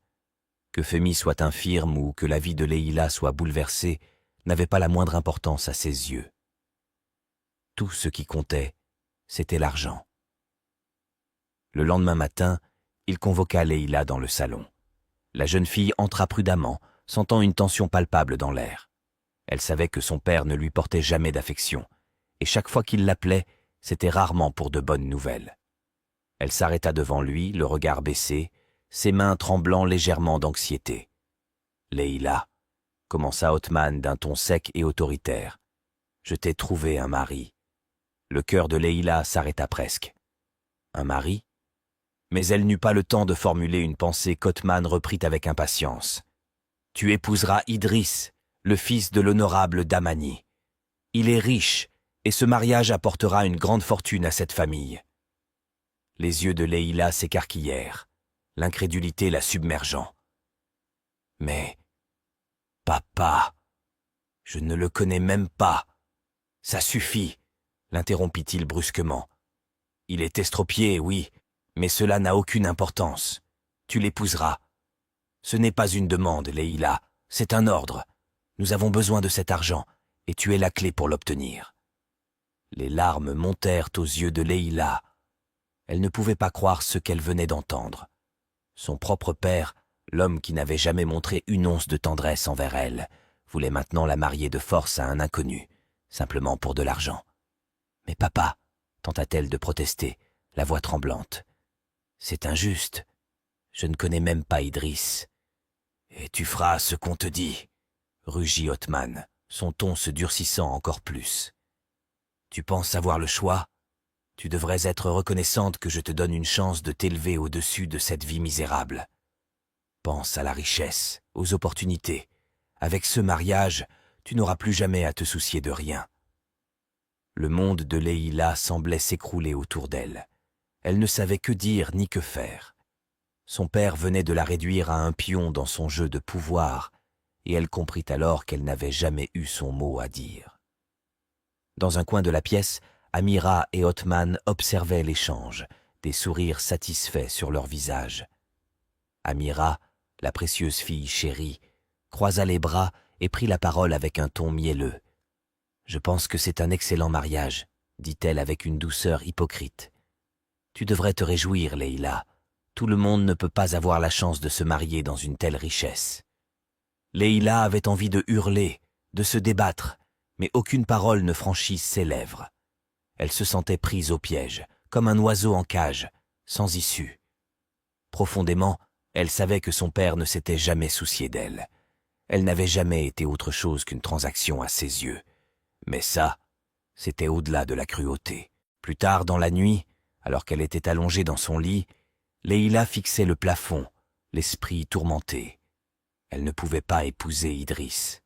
Que Femi soit infirme ou que la vie de Leïla soit bouleversée n'avait pas la moindre importance à ses yeux. Tout ce qui comptait, c'était l'argent. Le lendemain matin, il convoqua Leïla dans le salon. La jeune fille entra prudemment, sentant une tension palpable dans l'air. Elle savait que son père ne lui portait jamais d'affection, et chaque fois qu'il l'appelait, c'était rarement pour de bonnes nouvelles. Elle s'arrêta devant lui, le regard baissé, ses mains tremblant légèrement d'anxiété. « Leïla, » commença Othman d'un ton sec et autoritaire, « je t'ai trouvé un mari. » Le cœur de Leïla s'arrêta presque. « Un mari ?» Mais elle n'eut pas le temps de formuler une pensée qu'Othman reprit avec impatience. « Tu épouseras Idriss, le fils de l'honorable Damani. Il est riche, et ce mariage apportera une grande fortune à cette famille. » Les yeux de Leïla s'écarquillèrent, l'incrédulité la submergeant. « Mais, papa, je ne le connais même pas. »« Ça suffit, » l'interrompit-il brusquement. « Il est estropié, oui, mais cela n'a aucune importance. Tu l'épouseras. Ce n'est pas une demande, Leïla, c'est un ordre. Nous avons besoin de cet argent, et tu es la clé pour l'obtenir. » Les larmes montèrent aux yeux de Leïla. Elle ne pouvait pas croire ce qu'elle venait d'entendre. Son propre père, l'homme qui n'avait jamais montré une once de tendresse envers elle, voulait maintenant la marier de force à un inconnu, simplement pour de l'argent. « Mais papa, » tenta-t-elle de protester, la voix tremblante, « c'est injuste. Je ne connais même pas Idriss. »« Et tu feras ce qu'on te dit, » rugit Othman, son ton se durcissant encore plus. « Tu penses avoir le choix ? Tu devrais être reconnaissante que je te donne une chance de t'élever au-dessus de cette vie misérable. Pense à la richesse, aux opportunités. Avec ce mariage, tu n'auras plus jamais à te soucier de rien. » Le monde de Leïla semblait s'écrouler autour d'elle. Elle ne savait que dire ni que faire. Son père venait de la réduire à un pion dans son jeu de pouvoir, et elle comprit alors qu'elle n'avait jamais eu son mot à dire. Dans un coin de la pièce, Amira et Othman observaient l'échange, des sourires satisfaits sur leurs visages. Amira, la précieuse fille chérie, croisa les bras et prit la parole avec un ton mielleux. « Je pense que c'est un excellent mariage, » dit-elle avec une douceur hypocrite. « Tu devrais te réjouir, Leïla. Tout le monde ne peut pas avoir la chance de se marier dans une telle richesse. » Leïla avait envie de hurler, de se débattre, mais aucune parole ne franchit ses lèvres. Elle se sentait prise au piège, comme un oiseau en cage, sans issue. Profondément, elle savait que son père ne s'était jamais soucié d'elle. Elle n'avait jamais été autre chose qu'une transaction à ses yeux. Mais ça, c'était au-delà de la cruauté. Plus tard dans la nuit, alors qu'elle était allongée dans son lit, Leïla fixait le plafond, l'esprit tourmenté. Elle ne pouvait pas épouser Idriss.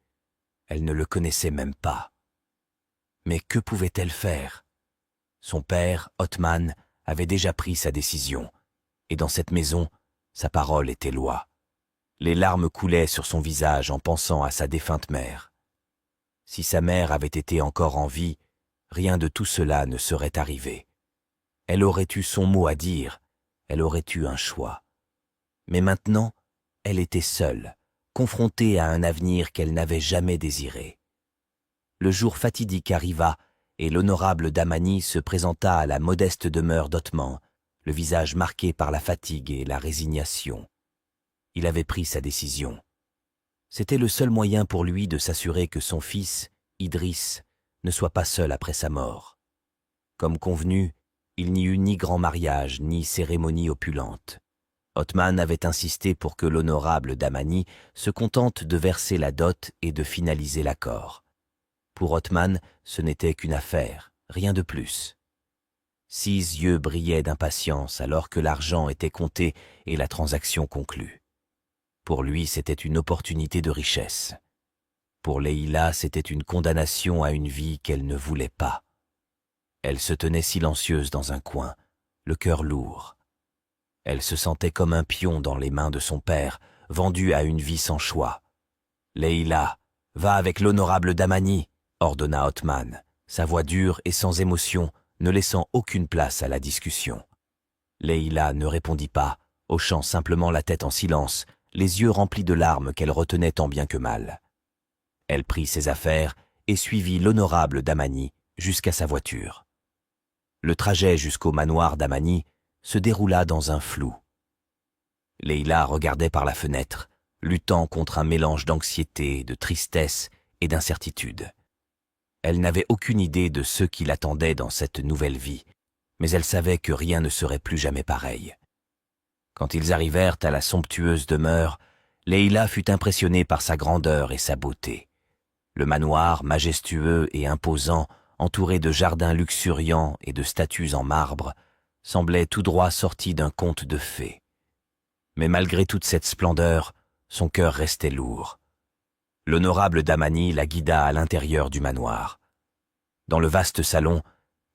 Elle ne le connaissait même pas. Mais que pouvait-elle faire? Son père, Othman, avait déjà pris sa décision, et dans cette maison, sa parole était loi. Les larmes coulaient sur son visage en pensant à sa défunte mère. Si sa mère avait été encore en vie, rien de tout cela ne serait arrivé. Elle aurait eu son mot à dire, elle aurait eu un choix. Mais maintenant, elle était seule, confrontée à un avenir qu'elle n'avait jamais désiré. Le jour fatidique arriva, et l'honorable Damani se présenta à la modeste demeure d'Othman, le visage marqué par la fatigue et la résignation. Il avait pris sa décision. C'était le seul moyen pour lui de s'assurer que son fils, Idriss, ne soit pas seul après sa mort. Comme convenu, il n'y eut ni grand mariage, ni cérémonie opulente. Othman avait insisté pour que l'honorable Damani se contente de verser la dot et de finaliser l'accord. Pour Othman, ce n'était qu'une affaire, rien de plus. 6 yeux brillaient d'impatience alors que l'argent était compté et la transaction conclue. Pour lui, c'était une opportunité de richesse. Pour Leïla, c'était une condamnation à une vie qu'elle ne voulait pas. Elle se tenait silencieuse dans un coin, le cœur lourd. Elle se sentait comme un pion dans les mains de son père, vendu à une vie sans choix. « Leïla, va avec l'honorable Damani !» ordonna Othman, sa voix dure et sans émotion, ne laissant aucune place à la discussion. Leïla ne répondit pas, hochant simplement la tête en silence, les yeux remplis de larmes qu'elle retenait tant bien que mal. Elle prit ses affaires et suivit l'honorable Damani jusqu'à sa voiture. Le trajet jusqu'au manoir Damani se déroula dans un flou. Leïla regardait par la fenêtre, luttant contre un mélange d'anxiété, de tristesse et d'incertitude. Elle n'avait aucune idée de ce qui l'attendait dans cette nouvelle vie, mais elle savait que rien ne serait plus jamais pareil. Quand ils arrivèrent à la somptueuse demeure, Leïla fut impressionnée par sa grandeur et sa beauté. Le manoir, majestueux et imposant, entouré de jardins luxuriants et de statues en marbre, semblait tout droit sorti d'un conte de fées. Mais malgré toute cette splendeur, son cœur restait lourd. L'honorable Damani la guida à l'intérieur du manoir. Dans le vaste salon,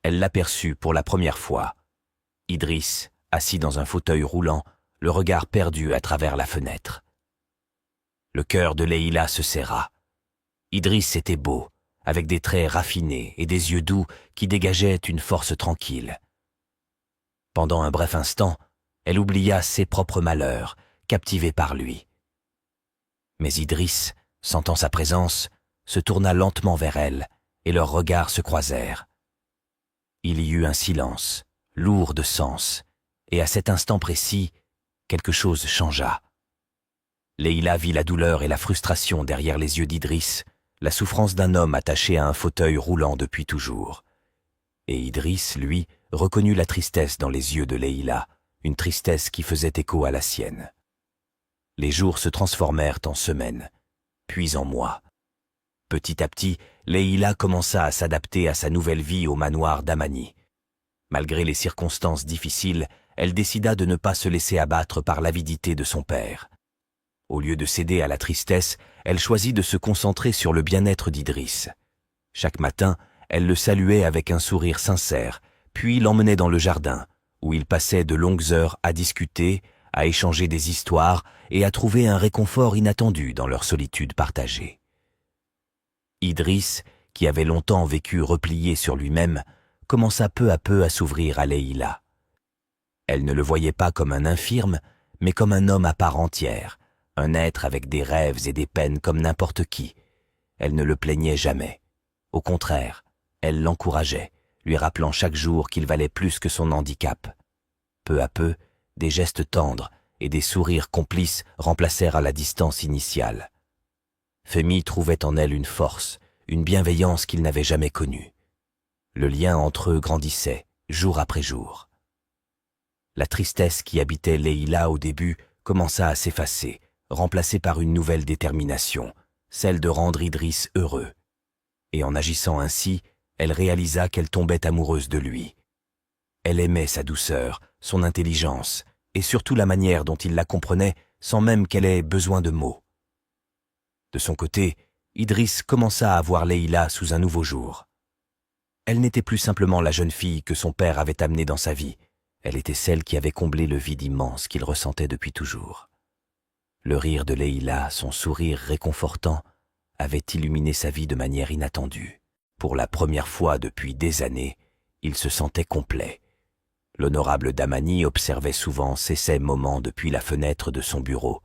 elle l'aperçut pour la première fois. Idriss, assis dans un fauteuil roulant, le regard perdu à travers la fenêtre. Le cœur de Leïla se serra. Idriss était beau, avec des traits raffinés et des yeux doux qui dégageaient une force tranquille. Pendant un bref instant, elle oublia ses propres malheurs, captivée par lui. Mais Idriss, sentant sa présence, se tourna lentement vers elle, et leurs regards se croisèrent. Il y eut un silence, lourd de sens, et à cet instant précis, quelque chose changea. Leïla vit la douleur et la frustration derrière les yeux d'Idriss, la souffrance d'un homme attaché à un fauteuil roulant depuis toujours. Et Idriss, lui, reconnut la tristesse dans les yeux de Leïla, une tristesse qui faisait écho à la sienne. Les jours se transformèrent en semaines, puis en mois. Petit à petit, Leïla commença à s'adapter à sa nouvelle vie au manoir d'Amani. Malgré les circonstances difficiles, elle décida de ne pas se laisser abattre par l'avidité de son père. Au lieu de céder à la tristesse, elle choisit de se concentrer sur le bien-être d'Idriss. Chaque matin, elle le saluait avec un sourire sincère, puis l'emmenait dans le jardin, où ils passaient de longues heures à discuter, à échanger des histoires et à trouver un réconfort inattendu dans leur solitude partagée. Idriss, qui avait longtemps vécu replié sur lui-même, commença peu à peu à s'ouvrir à Leïla. Elle ne le voyait pas comme un infirme, mais comme un homme à part entière, un être avec des rêves et des peines comme n'importe qui. Elle ne le plaignait jamais. Au contraire, elle l'encourageait, lui rappelant chaque jour qu'il valait plus que son handicap. Peu à peu, des gestes tendres et des sourires complices remplacèrent à la distance initiale. Femi trouvait en elle une force, une bienveillance qu'il n'avait jamais connue. Le lien entre eux grandissait, jour après jour. La tristesse qui habitait Leïla au début commença à s'effacer, remplacée par une nouvelle détermination, celle de rendre Idriss heureux. Et en agissant ainsi, elle réalisa qu'elle tombait amoureuse de lui. Elle aimait sa douceur, son intelligence, et surtout la manière dont il la comprenait sans même qu'elle ait besoin de mots. De son côté, Idriss commença à voir Leïla sous un nouveau jour. Elle n'était plus simplement la jeune fille que son père avait amenée dans sa vie, elle était celle qui avait comblé le vide immense qu'il ressentait depuis toujours. Le rire de Leïla, son sourire réconfortant, avait illuminé sa vie de manière inattendue. Pour la première fois depuis des années, il se sentait complet. L'honorable Damani observait souvent ces moments depuis la fenêtre de son bureau.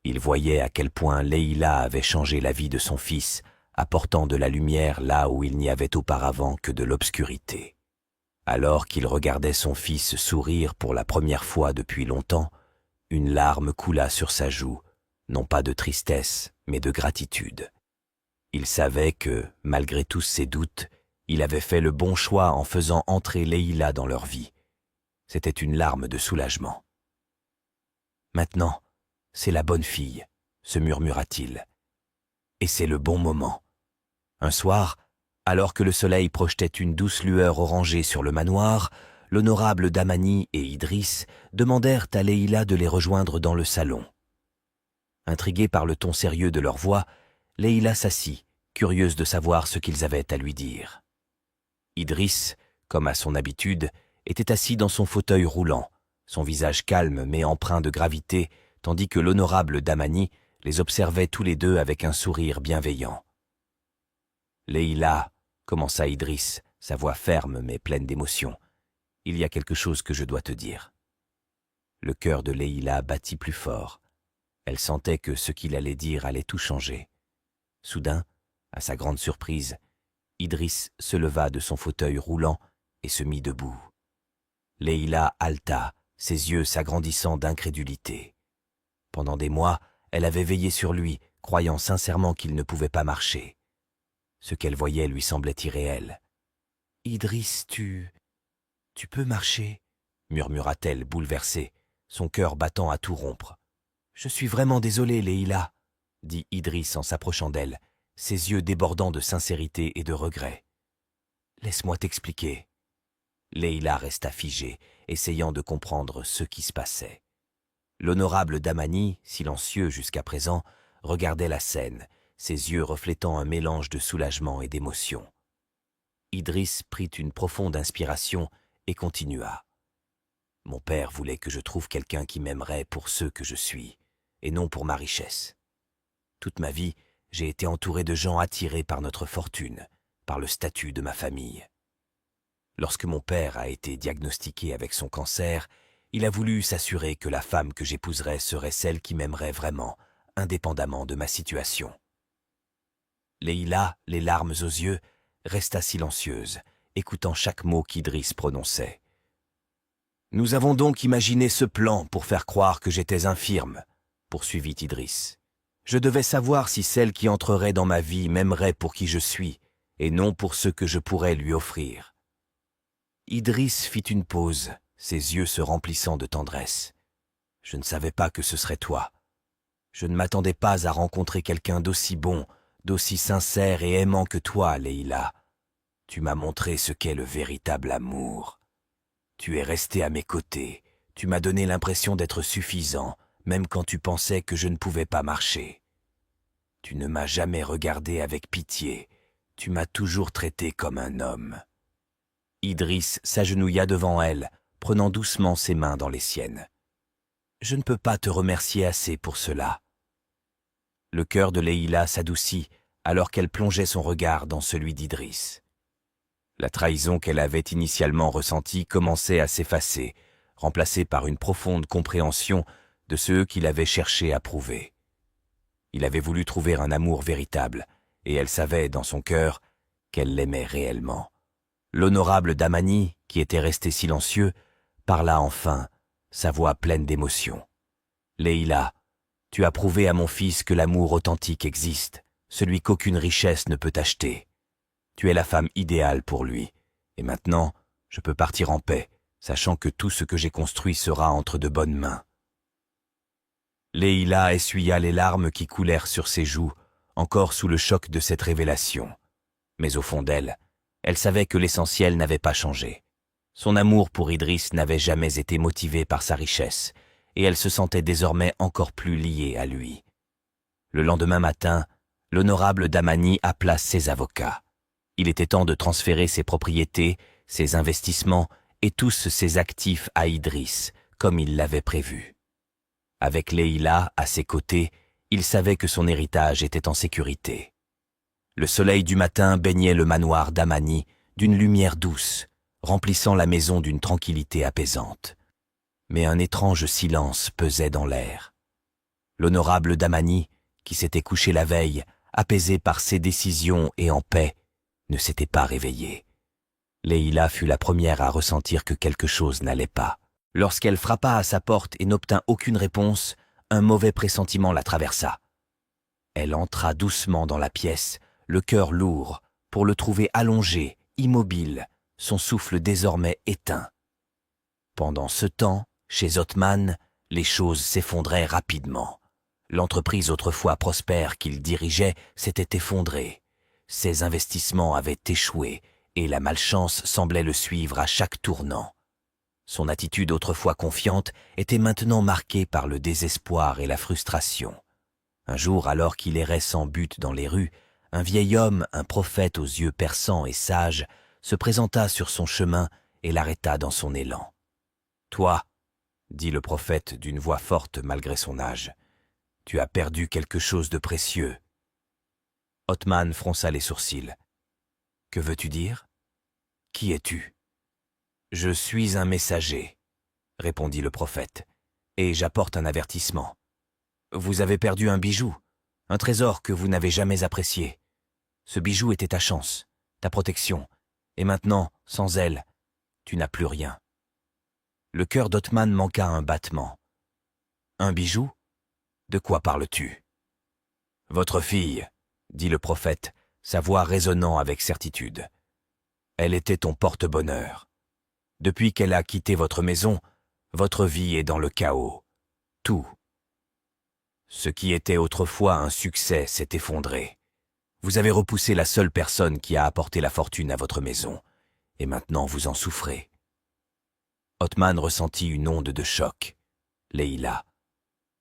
Il voyait à quel point Leïla avait changé la vie de son fils, apportant de la lumière là où il n'y avait auparavant que de l'obscurité. Alors qu'il regardait son fils sourire pour la première fois depuis longtemps, une larme coula sur sa joue, non pas de tristesse, mais de gratitude. Il savait que, malgré tous ses doutes, il avait fait le bon choix en faisant entrer Leïla dans leur vie. C'était une larme de soulagement. Maintenant, c'est la bonne fille, se murmura-t-il. Et c'est le bon moment. Un soir, alors que le soleil projetait une douce lueur orangée sur le manoir, l'honorable Damani et Idriss demandèrent à Leïla de les rejoindre dans le salon. Intriguée par le ton sérieux de leur voix, Leïla s'assit, curieuse de savoir ce qu'ils avaient à lui dire. Idriss, comme à son habitude, était assis dans son fauteuil roulant, son visage calme mais empreint de gravité, tandis que l'honorable Damani les observait tous les deux avec un sourire bienveillant. « Leïla, » commença Idriss, sa voix ferme mais pleine d'émotion, « il y a quelque chose que je dois te dire. » Le cœur de Leïla battit plus fort. Elle sentait que ce qu'il allait dire allait tout changer. Soudain, à sa grande surprise, Idriss se leva de son fauteuil roulant et se mit debout. Leïla haleta, ses yeux s'agrandissant d'incrédulité. Pendant des mois, elle avait veillé sur lui, croyant sincèrement qu'il ne pouvait pas marcher. Ce qu'elle voyait lui semblait irréel. « Idriss, tu peux marcher ?» murmura-t-elle bouleversée, son cœur battant à tout rompre. « Je suis vraiment désolé, Leïla, » dit Idriss en s'approchant d'elle, ses yeux débordant de sincérité et de regret. « Laisse-moi t'expliquer. » Leïla resta figée, essayant de comprendre ce qui se passait. L'honorable Damani, silencieux jusqu'à présent, regardait la scène, ses yeux reflétant un mélange de soulagement et d'émotion. Idriss prit une profonde inspiration et continua. « Mon père voulait que je trouve quelqu'un qui m'aimerait pour ce que je suis, et non pour ma richesse. Toute ma vie, j'ai été entouré de gens attirés par notre fortune, par le statut de ma famille. Lorsque mon père a été diagnostiqué avec son cancer, il a voulu s'assurer que la femme que j'épouserais serait celle qui m'aimerait vraiment, indépendamment de ma situation. » Leïla, les larmes aux yeux, resta silencieuse, écoutant chaque mot qu'Idriss prononçait. « Nous avons donc imaginé ce plan pour faire croire que j'étais infirme, » poursuivit Idriss. « Je devais savoir si celle qui entrerait dans ma vie m'aimerait pour qui je suis, et non pour ce que je pourrais lui offrir. » Idriss fit une pause, ses yeux se remplissant de tendresse. « Je ne savais pas que ce serait toi. Je ne m'attendais pas à rencontrer quelqu'un d'aussi bon, d'aussi sincère et aimant que toi, Leïla. Tu m'as montré ce qu'est le véritable amour. Tu es resté à mes côtés, tu m'as donné l'impression d'être suffisant, même quand tu pensais que je ne pouvais pas marcher. Tu ne m'as jamais regardé avec pitié, tu m'as toujours traité comme un homme. » Idriss s'agenouilla devant elle, prenant doucement ses mains dans les siennes. « Je ne peux pas te remercier assez pour cela. » Le cœur de Leïla s'adoucit alors qu'elle plongeait son regard dans celui d'Idriss. La trahison qu'elle avait initialement ressentie commençait à s'effacer, remplacée par une profonde compréhension de ce qu'il avait cherché à prouver. Il avait voulu trouver un amour véritable, et elle savait dans son cœur qu'elle l'aimait réellement. L'honorable Damani, qui était resté silencieux, parla enfin, sa voix pleine d'émotion. « Leïla, tu as prouvé à mon fils que l'amour authentique existe, celui qu'aucune richesse ne peut acheter. Tu es la femme idéale pour lui, et maintenant, je peux partir en paix, sachant que tout ce que j'ai construit sera entre de bonnes mains. » Leïla essuya les larmes qui coulèrent sur ses joues, encore sous le choc de cette révélation. Mais au fond d'elle, elle savait que l'essentiel n'avait pas changé. Son amour pour Idriss n'avait jamais été motivé par sa richesse, et elle se sentait désormais encore plus liée à lui. Le lendemain matin, l'honorable Damani appela ses avocats. Il était temps de transférer ses propriétés, ses investissements et tous ses actifs à Idriss, comme il l'avait prévu. Avec Leïla à ses côtés, il savait que son héritage était en sécurité. Le soleil du matin baignait le manoir Damani d'une lumière douce, remplissant la maison d'une tranquillité apaisante. Mais un étrange silence pesait dans l'air. L'honorable Damani, qui s'était couché la veille, apaisé par ses décisions et en paix, ne s'était pas réveillé. Leïla fut la première à ressentir que quelque chose n'allait pas. Lorsqu'elle frappa à sa porte et n'obtint aucune réponse, un mauvais pressentiment la traversa. Elle entra doucement dans la pièce, le cœur lourd, pour le trouver allongé, immobile, son souffle désormais éteint. Pendant ce temps, chez Othman, les choses s'effondraient rapidement. L'entreprise autrefois prospère qu'il dirigeait s'était effondrée. Ses investissements avaient échoué et la malchance semblait le suivre à chaque tournant. Son attitude autrefois confiante était maintenant marquée par le désespoir et la frustration. Un jour, alors qu'il errait sans but dans les rues, un vieil homme, un prophète aux yeux perçants et sages, se présenta sur son chemin et l'arrêta dans son élan. « Toi, » dit le prophète d'une voix forte malgré son âge, « tu as perdu quelque chose de précieux. » Othman fronça les sourcils. « Que veux-tu dire ? Qui es-tu ? » « Je suis un messager, » répondit le prophète, « et j'apporte un avertissement. Vous avez perdu un bijou, un trésor que vous n'avez jamais apprécié. Ce bijou était ta chance, ta protection, et maintenant, sans elle, tu n'as plus rien. » Le cœur d'Othman manqua un battement. « Un bijou ? De quoi parles-tu ? » « Votre fille, » dit le prophète, sa voix résonnant avec certitude. « Elle était ton porte-bonheur. Depuis qu'elle a quitté votre maison, votre vie est dans le chaos. Tout. Ce qui était autrefois un succès s'est effondré. Vous avez repoussé la seule personne qui a apporté la fortune à votre maison, et maintenant vous en souffrez. » Othman ressentit une onde de choc. Leïla.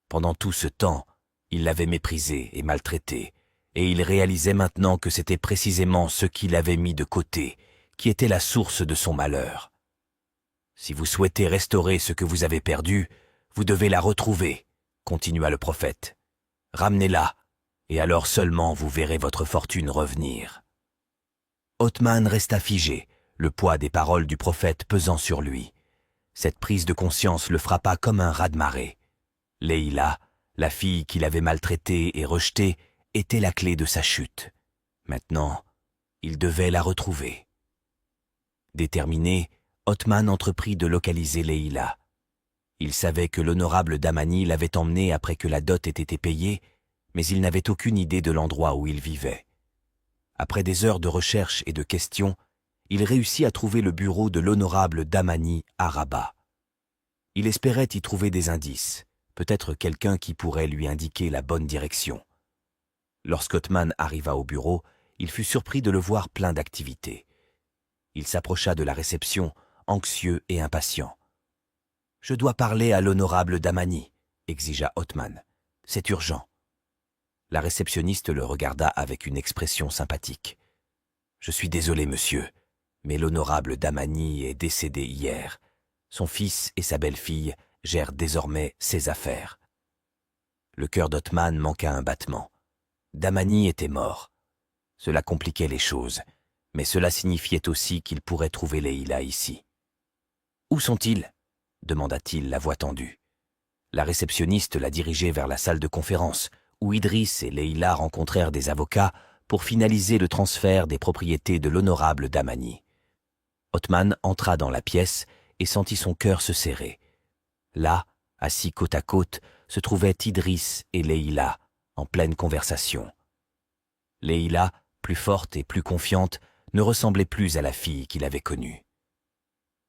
Pendant tout ce temps, il l'avait méprisée et maltraitée, et il réalisait maintenant que c'était précisément ce qu'il avait mis de côté, qui était la source de son malheur. Si vous souhaitez restaurer ce que vous avez perdu, vous devez la retrouver, continua le prophète. Ramenez-la, et alors seulement vous verrez votre fortune revenir. Othman resta figé, le poids des paroles du prophète pesant sur lui. Cette prise de conscience le frappa comme un raz-de-marée. Leïla, la fille qu'il avait maltraitée et rejetée, était la clé de sa chute. Maintenant, il devait la retrouver. Déterminé, Othman entreprit de localiser Leïla. Il savait que l'honorable Damani l'avait emmenée après que la dot ait été payée, mais il n'avait aucune idée de l'endroit où il vivait. Après des heures de recherche et de questions, il réussit à trouver le bureau de l'honorable Damani à Rabat. Il espérait y trouver des indices, peut-être quelqu'un qui pourrait lui indiquer la bonne direction. Lorsqu'Othman arriva au bureau, il fut surpris de le voir plein d'activité. Il s'approcha de la réception, anxieux et impatient. « Je dois parler à l'honorable Damani », exigea Othman. « C'est urgent. » La réceptionniste le regarda avec une expression sympathique. « Je suis désolé, monsieur, mais l'honorable Damani est décédé hier. Son fils et sa belle-fille gèrent désormais ses affaires. » Le cœur d'Othman manqua un battement. Damani était mort. Cela compliquait les choses, mais cela signifiait aussi qu'il pourrait trouver Leïla ici. « Où sont-ils » demanda-t-il, la voix tendue. La réceptionniste la dirigeait vers la salle de conférence, où Idriss et Leïla rencontrèrent des avocats pour finaliser le transfert des propriétés de l'honorable Damani. Othman entra dans la pièce et sentit son cœur se serrer. Là, assis côte à côte, se trouvaient Idriss et Leïla, en pleine conversation. Leïla, plus forte et plus confiante, ne ressemblait plus à la fille qu'il avait connue.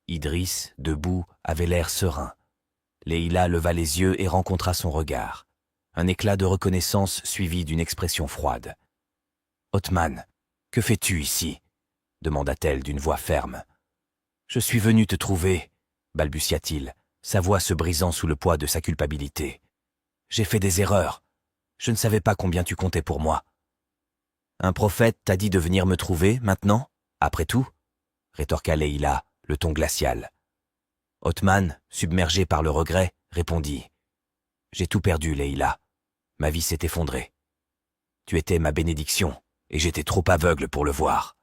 Idriss, debout, avait l'air serein. Leïla leva les yeux et rencontra son regard. Un éclat de reconnaissance suivi d'une expression froide. « Othman, que fais-tu ici » demanda-t-elle d'une voix ferme. « Je suis venu te trouver » balbutia-t-il, sa voix se brisant sous le poids de sa culpabilité. « J'ai fait des erreurs. Je ne savais pas combien tu comptais pour moi. »« Un prophète t'a dit de venir me trouver, maintenant, après tout ?» rétorqua Leïla, le ton glacial. Othman, submergé par le regret, répondit. « J'ai tout perdu, Leïla. Ma vie s'est effondrée. Tu étais ma bénédiction, et j'étais trop aveugle pour le voir. »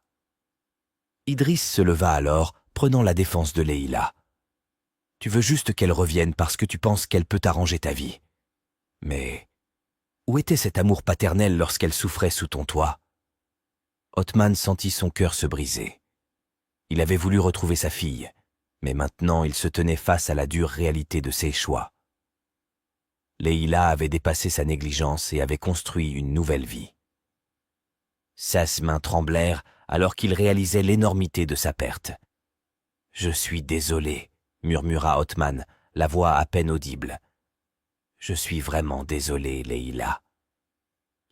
Idriss se leva alors, prenant la défense de Leïla. « Tu veux juste qu'elle revienne parce que tu penses qu'elle peut arranger ta vie. Mais où était cet amour paternel lorsqu'elle souffrait sous ton toit ?» Othman sentit son cœur se briser. Il avait voulu retrouver sa fille, mais maintenant il se tenait face à la dure réalité de ses choix. Leïla avait dépassé sa négligence et avait construit une nouvelle vie. Ses mains tremblèrent alors qu'il réalisait l'énormité de sa perte. « Je suis désolé » murmura Othman, la voix à peine audible. « Je suis vraiment désolé, Leïla. »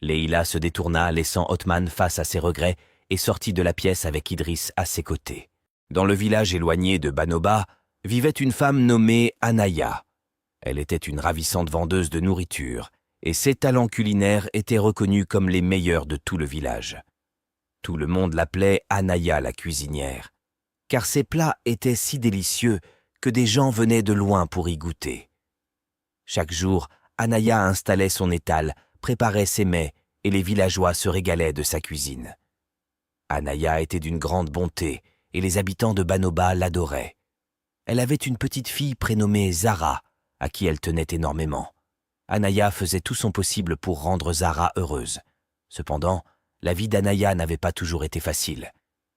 Leïla se détourna, laissant Othman face à ses regrets, et sortit de la pièce avec Idriss à ses côtés. Dans le village éloigné de Banoba, vivait une femme nommée Anaya. Elle était une ravissante vendeuse de nourriture, et ses talents culinaires étaient reconnus comme les meilleurs de tout le village. Tout le monde l'appelait Anaya la cuisinière, car ses plats étaient si délicieux que des gens venaient de loin pour y goûter. Chaque jour, Anaya installait son étal, préparait ses mets, et les villageois se régalaient de sa cuisine. Anaya était d'une grande bonté, et les habitants de Banoba l'adoraient. Elle avait une petite fille prénommée Zara, à qui elle tenait énormément. Anaya faisait tout son possible pour rendre Zara heureuse. Cependant, la vie d'Anaya n'avait pas toujours été facile.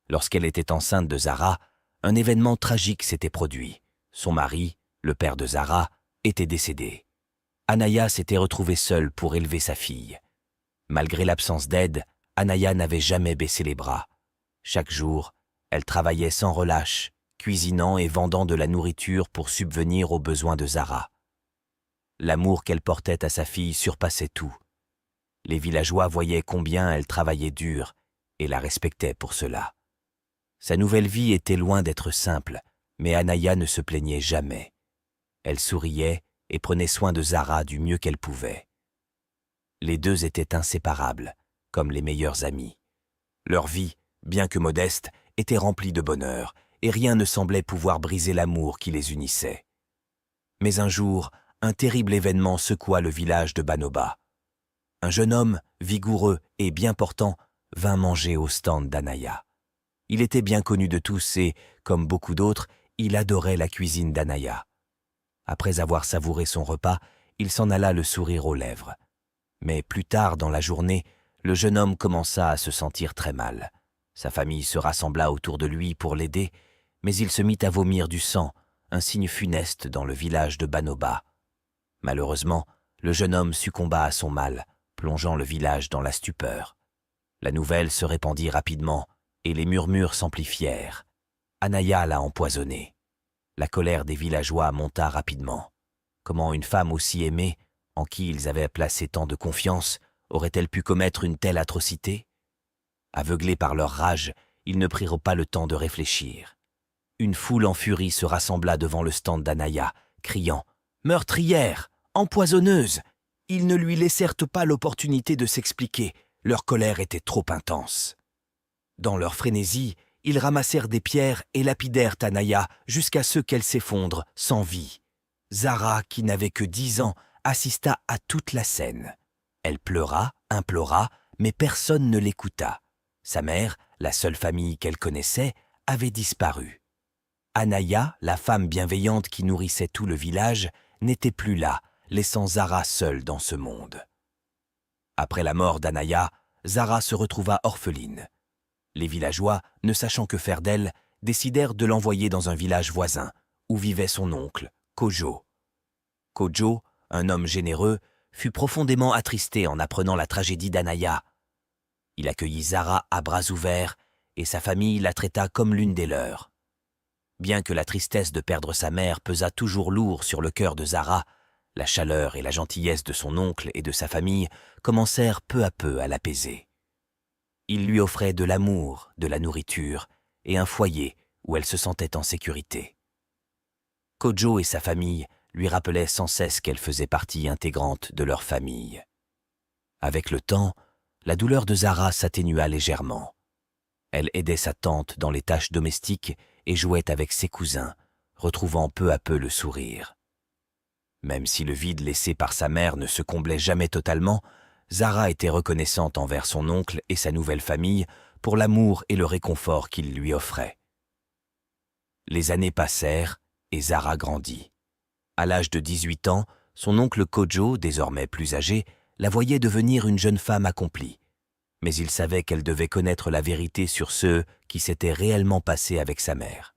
Lorsqu'elle était enceinte de Zara, un événement tragique s'était produit. Son mari, le père de Zara, était décédé. Anaya s'était retrouvée seule pour élever sa fille. Malgré l'absence d'aide, Anaya n'avait jamais baissé les bras. Chaque jour, elle travaillait sans relâche, cuisinant et vendant de la nourriture pour subvenir aux besoins de Zara. L'amour qu'elle portait à sa fille surpassait tout. Les villageois voyaient combien elle travaillait dur et la respectaient pour cela. Sa nouvelle vie était loin d'être simple, mais Anaya ne se plaignait jamais. Elle souriait et prenait soin de Zara du mieux qu'elle pouvait. Les deux étaient inséparables, comme les meilleurs amis. Leur vie, bien que modeste, était remplie de bonheur, et rien ne semblait pouvoir briser l'amour qui les unissait. Mais un jour, un terrible événement secoua le village de Banoba. Un jeune homme, vigoureux et bien portant, vint manger au stand d'Anaya. Il était bien connu de tous et, comme beaucoup d'autres, il adorait la cuisine d'Anaya. Après avoir savouré son repas, il s'en alla le sourire aux lèvres. Mais plus tard dans la journée, le jeune homme commença à se sentir très mal. Sa famille se rassembla autour de lui pour l'aider, mais il se mit à vomir du sang, un signe funeste dans le village de Banoba. Malheureusement, le jeune homme succomba à son mal, plongeant le village dans la stupeur. La nouvelle se répandit rapidement, et les murmures s'amplifièrent. Anaya l'a empoisonné. La colère des villageois monta rapidement. Comment une femme aussi aimée, en qui ils avaient placé tant de confiance, aurait-elle pu commettre une telle atrocité? Aveuglés par leur rage, ils ne prirent pas le temps de réfléchir. Une foule en furie se rassembla devant le stand d'Anaya, criant « Meurtrière! Empoisonneuse !» Ils ne lui laissèrent pas l'opportunité de s'expliquer, leur colère était trop intense. Dans leur frénésie, ils ramassèrent des pierres et lapidèrent Anaya jusqu'à ce qu'elle s'effondre sans vie. Zara, qui n'avait que 10 ans, assista à toute la scène. Elle pleura, implora, mais personne ne l'écouta. Sa mère, la seule famille qu'elle connaissait, avait disparu. Anaya, la femme bienveillante qui nourrissait tout le village, n'était plus là, laissant Zara seule dans ce monde. Après la mort d'Anaya, Zara se retrouva orpheline. Les villageois, ne sachant que faire d'elle, décidèrent de l'envoyer dans un village voisin, où vivait son oncle, Kojo. Kojo, un homme généreux, fut profondément attristé en apprenant la tragédie d'Anaya. Il accueillit Zara à bras ouverts et sa famille la traita comme l'une des leurs. Bien que la tristesse de perdre sa mère pesât toujours lourd sur le cœur de Zara, la chaleur et la gentillesse de son oncle et de sa famille commencèrent peu à peu à l'apaiser. Il lui offrait de l'amour, de la nourriture et un foyer où elle se sentait en sécurité. Kojo et sa famille lui rappelaient sans cesse qu'elle faisait partie intégrante de leur famille. Avec le temps, la douleur de Zara s'atténua légèrement. Elle aidait sa tante dans les tâches domestiques et jouait avec ses cousins, retrouvant peu à peu le sourire. Même si le vide laissé par sa mère ne se comblait jamais totalement, Zara était reconnaissante envers son oncle et sa nouvelle famille pour l'amour et le réconfort qu'ils lui offraient. Les années passèrent et Zara grandit. À l'âge de 18 ans, son oncle Kojo, désormais plus âgé, la voyait devenir une jeune femme accomplie. Mais il savait qu'elle devait connaître la vérité sur ce qui s'était réellement passé avec sa mère.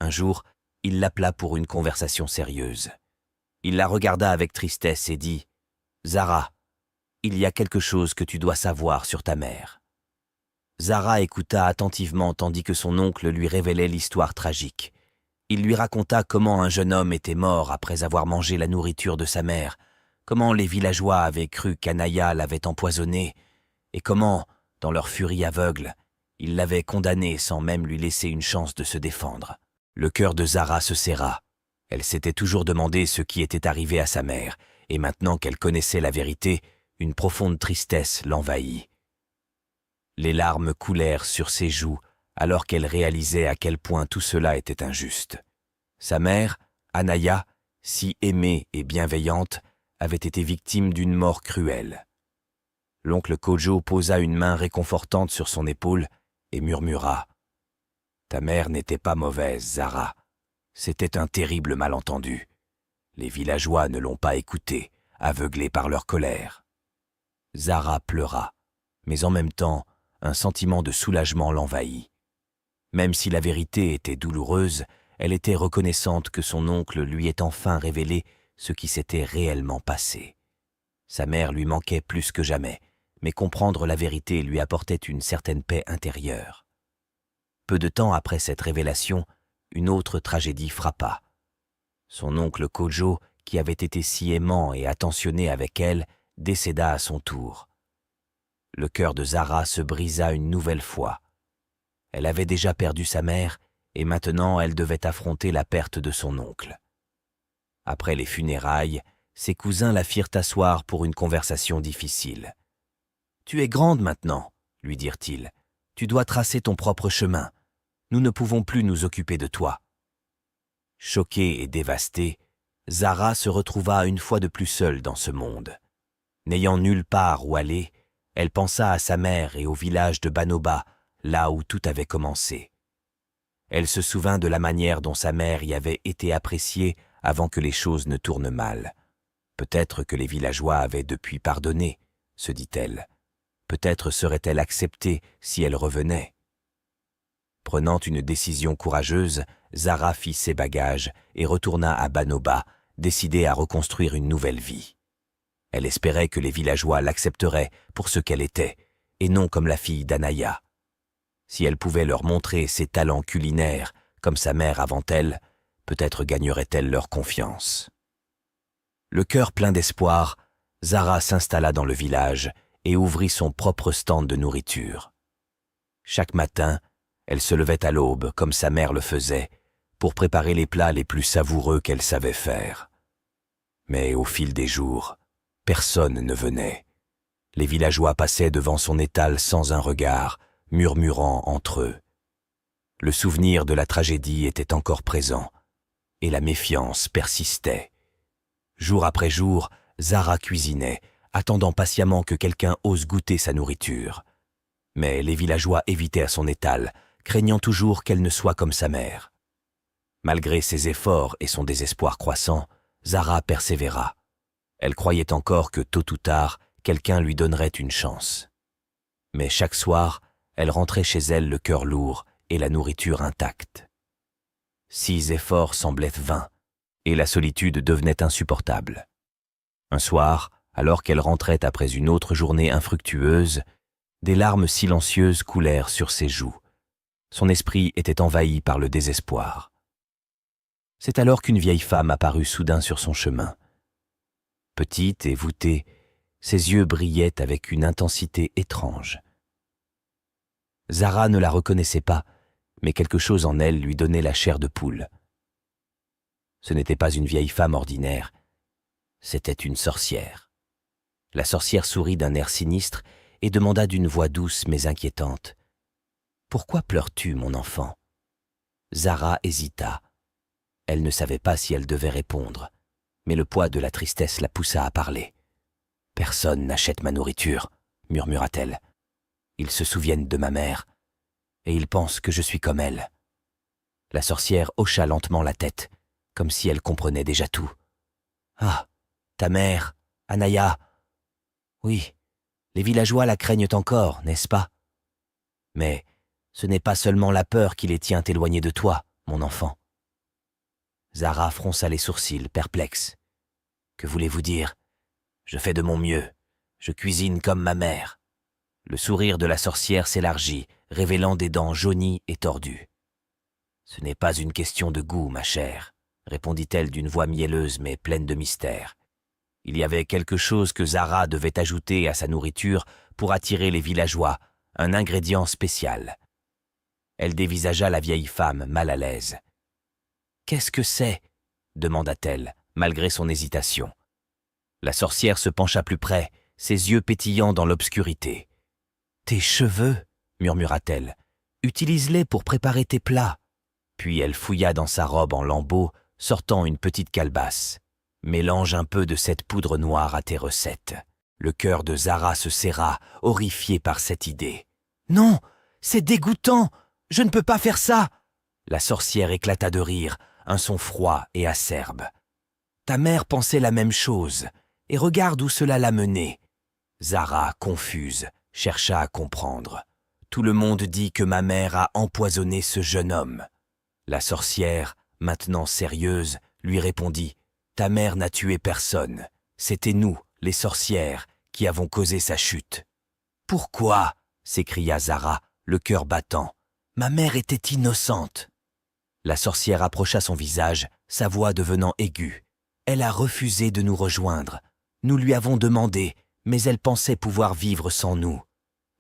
Un jour, il l'appela pour une conversation sérieuse. Il la regarda avec tristesse et dit « Zara, il y a quelque chose que tu dois savoir sur ta mère. » Zara écouta attentivement tandis que son oncle lui révélait l'histoire tragique. Il lui raconta comment un jeune homme était mort après avoir mangé la nourriture de sa mère, comment les villageois avaient cru qu'Anaya l'avait empoisonné, et comment, dans leur furie aveugle, ils l'avaient condamné sans même lui laisser une chance de se défendre. Le cœur de Zara se serra. Elle s'était toujours demandé ce qui était arrivé à sa mère, et maintenant qu'elle connaissait la vérité, une profonde tristesse l'envahit. Les larmes coulèrent sur ses joues, alors qu'elle réalisait à quel point tout cela était injuste. Sa mère, Anaya, si aimée et bienveillante, avait été victime d'une mort cruelle. L'oncle Kojo posa une main réconfortante sur son épaule et murmura « Ta mère n'était pas mauvaise, Zara. C'était un terrible malentendu. Les villageois ne l'ont pas écoutée, aveuglés par leur colère. » Zara pleura, mais en même temps, un sentiment de soulagement l'envahit. Même si la vérité était douloureuse, elle était reconnaissante que son oncle lui ait enfin révélé ce qui s'était réellement passé. Sa mère lui manquait plus que jamais, mais comprendre la vérité lui apportait une certaine paix intérieure. Peu de temps après cette révélation, une autre tragédie frappa. Son oncle Kojo, qui avait été si aimant et attentionné avec elle, décéda à son tour. Le cœur de Zara se brisa une nouvelle fois. Elle avait déjà perdu sa mère et maintenant elle devait affronter la perte de son oncle. Après les funérailles, ses cousins la firent asseoir pour une conversation difficile. « Tu es grande maintenant, lui dirent-ils. Tu dois tracer ton propre chemin. Nous ne pouvons plus nous occuper de toi. Choquée et dévastée, Zara se retrouva une fois de plus seule dans ce monde. N'ayant nulle part où aller, elle pensa à sa mère et au village de Banoba, là où tout avait commencé. Elle se souvint de la manière dont sa mère y avait été appréciée avant que les choses ne tournent mal. Peut-être que les villageois avaient depuis pardonné, se dit-elle. Peut-être serait-elle acceptée si elle revenait. Prenant une décision courageuse, Zara fit ses bagages et retourna à Banoba, décidée à reconstruire une nouvelle vie. Elle espérait que les villageois l'accepteraient pour ce qu'elle était, et non comme la fille d'Anaya. Si elle pouvait leur montrer ses talents culinaires, comme sa mère avant elle, peut-être gagnerait-elle leur confiance. Le cœur plein d'espoir, Zara s'installa dans le village et ouvrit son propre stand de nourriture. Chaque matin, elle se levait à l'aube, comme sa mère le faisait, pour préparer les plats les plus savoureux qu'elle savait faire. Mais au fil des jours, personne ne venait. Les villageois passaient devant son étal sans un regard, murmurant entre eux. Le souvenir de la tragédie était encore présent, et la méfiance persistait. Jour après jour, Zara cuisinait, attendant patiemment que quelqu'un ose goûter sa nourriture. Mais les villageois évitaient à son étal, craignant toujours qu'elle ne soit comme sa mère. Malgré ses efforts et son désespoir croissant, Zara persévéra. Elle croyait encore que tôt ou tard, quelqu'un lui donnerait une chance. Mais chaque soir, elle rentrait chez elle le cœur lourd et la nourriture intacte. 6 efforts semblaient vains, et la solitude devenait insupportable. Un soir, alors qu'elle rentrait après une autre journée infructueuse, des larmes silencieuses coulèrent sur ses joues. Son esprit était envahi par le désespoir. C'est alors qu'une vieille femme apparut soudain sur son chemin. Petite et voûtée, ses yeux brillaient avec une intensité étrange. Zara ne la reconnaissait pas, mais quelque chose en elle lui donnait la chair de poule. Ce n'était pas une vieille femme ordinaire, c'était une sorcière. La sorcière sourit d'un air sinistre et demanda d'une voix douce mais inquiétante. « Pourquoi pleures-tu, mon enfant ?» Zara hésita. Elle ne savait pas si elle devait répondre, mais le poids de la tristesse la poussa à parler. « Personne n'achète ma nourriture, » murmura-t-elle. « Ils se souviennent de ma mère, et ils pensent que je suis comme elle. » La sorcière hocha lentement la tête, comme si elle comprenait déjà tout. « Ah, ta mère, Anaya. Oui, les villageois la craignent encore, n'est-ce pas? Mais ce n'est pas seulement la peur qui les tient éloignés de toi, mon enfant. » Zara fronça les sourcils, perplexe. « Que voulez-vous dire? Je fais de mon mieux. Je cuisine comme ma mère. » Le sourire de la sorcière s'élargit, révélant des dents jaunies et tordues. « Ce n'est pas une question de goût, ma chère, » répondit-elle d'une voix mielleuse mais pleine de mystère. Il y avait quelque chose que Zara devait ajouter à sa nourriture pour attirer les villageois, un ingrédient spécial. Elle dévisagea la vieille femme, mal à l'aise. « Qu'est-ce que c'est ?» demanda-t-elle, malgré son hésitation. La sorcière se pencha plus près, ses yeux pétillant dans l'obscurité. « Tes cheveux, murmura-t-elle, utilise-les pour préparer tes plats. » Puis elle fouilla dans sa robe en lambeaux, sortant une petite calebasse. « Mélange un peu de cette poudre noire à tes recettes. » Le cœur de Zara se serra, horrifié par cette idée. « Non, c'est dégoûtant! Je ne peux pas faire ça !» La sorcière éclata de rire, un son froid et acerbe. « Ta mère pensait la même chose, et regarde où cela l'a menée. » Zara, confuse, chercha à comprendre. « Tout le monde dit que ma mère a empoisonné ce jeune homme. » La sorcière, maintenant sérieuse, lui répondit « Ta mère n'a tué personne. C'était nous, les sorcières, qui avons causé sa chute. »« Pourquoi ?» s'écria Zara, le cœur battant. « Ma mère était innocente. » La sorcière approcha son visage, sa voix devenant aiguë. « Elle a refusé de nous rejoindre. Nous lui avons demandé, mais elle pensait pouvoir vivre sans nous.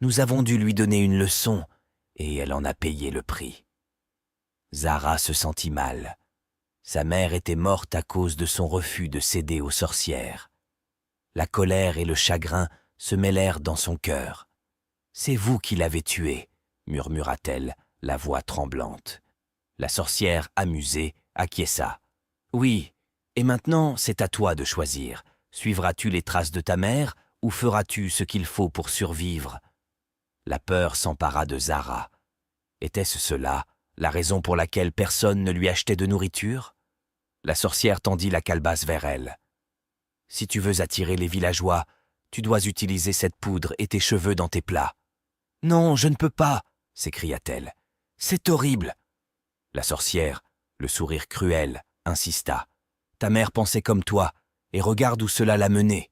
Nous avons dû lui donner une leçon, et elle en a payé le prix. » Zara se sentit mal. Sa mère était morte à cause de son refus de céder aux sorcières. La colère et le chagrin se mêlèrent dans son cœur. « C'est vous qui l'avez tué, murmura-t-elle, la voix tremblante. La sorcière, amusée, acquiesça. « Oui, et maintenant c'est à toi de choisir. Suivras-tu les traces de ta mère ou feras-tu ce qu'il faut pour survivre ?» La peur s'empara de Zara. Était-ce cela, la raison pour laquelle personne ne lui achetait de nourriture? La sorcière tendit la calebasse vers elle. « Si tu veux attirer les villageois, tu dois utiliser cette poudre et tes cheveux dans tes plats. »« Non, je ne peux pas !» s'écria-t-elle. « C'est horrible !» La sorcière, le sourire cruel, insista. « Ta mère pensait comme toi, et regarde où cela l'a menée. »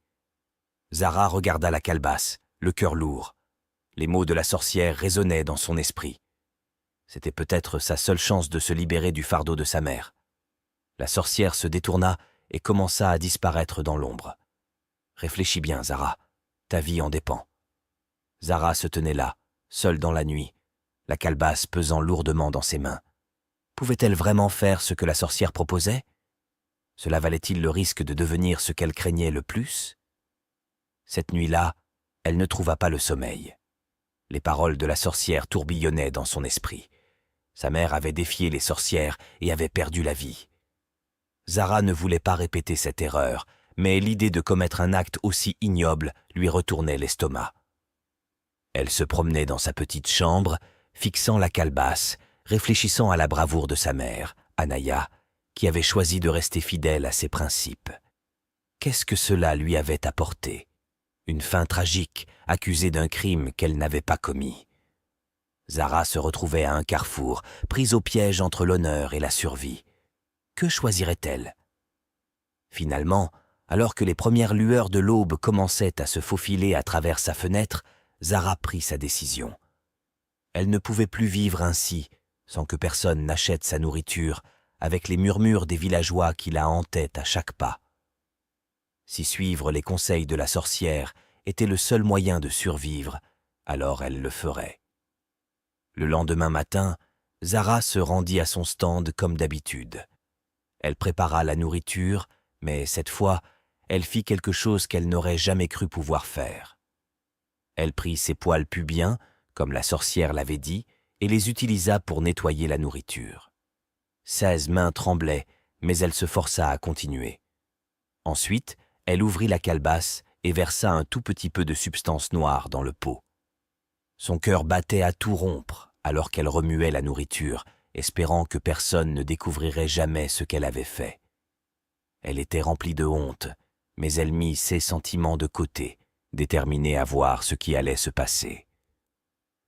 Zara regarda la calebasse, le cœur lourd. Les mots de la sorcière résonnaient dans son esprit. C'était peut-être sa seule chance de se libérer du fardeau de sa mère. La sorcière se détourna et commença à disparaître dans l'ombre. « Réfléchis bien, Zara, ta vie en dépend. » Zara se tenait là, seule dans la nuit, la calebasse pesant lourdement dans ses mains. Pouvait-elle vraiment faire ce que la sorcière proposait? Cela valait-il le risque de devenir ce qu'elle craignait le plus? Cette nuit-là, elle ne trouva pas le sommeil. Les paroles de la sorcière tourbillonnaient dans son esprit. Sa mère avait défié les sorcières et avait perdu la vie. Zara ne voulait pas répéter cette erreur, mais l'idée de commettre un acte aussi ignoble lui retournait l'estomac. Elle se promenait dans sa petite chambre, fixant la calebasse, réfléchissant à la bravoure de sa mère, Anaya, qui avait choisi de rester fidèle à ses principes. Qu'est-ce que cela lui avait apporté? Une fin tragique, accusée d'un crime qu'elle n'avait pas commis. Zara se retrouvait à un carrefour, prise au piège entre l'honneur et la survie. Que choisirait-elle? Finalement, alors que les premières lueurs de l'aube commençaient à se faufiler à travers sa fenêtre, Zara prit sa décision. Elle ne pouvait plus vivre ainsi, sans que personne n'achète sa nourriture, avec les murmures des villageois qui la hantaient à chaque pas. Si suivre les conseils de la sorcière était le seul moyen de survivre, alors elle le ferait. Le lendemain matin, Zara se rendit à son stand comme d'habitude. Elle prépara la nourriture, mais cette fois, elle fit quelque chose qu'elle n'aurait jamais cru pouvoir faire. Elle prit ses poils pubiens, comme la sorcière l'avait dit, et les utilisa pour nettoyer la nourriture. 16 mains tremblaient, mais elle se força à continuer. Ensuite, elle ouvrit la calebasse et versa un tout petit peu de substance noire dans le pot. Son cœur battait à tout rompre alors qu'elle remuait la nourriture, espérant que personne ne découvrirait jamais ce qu'elle avait fait. Elle était remplie de honte, mais elle mit ses sentiments de côté, déterminée à voir ce qui allait se passer.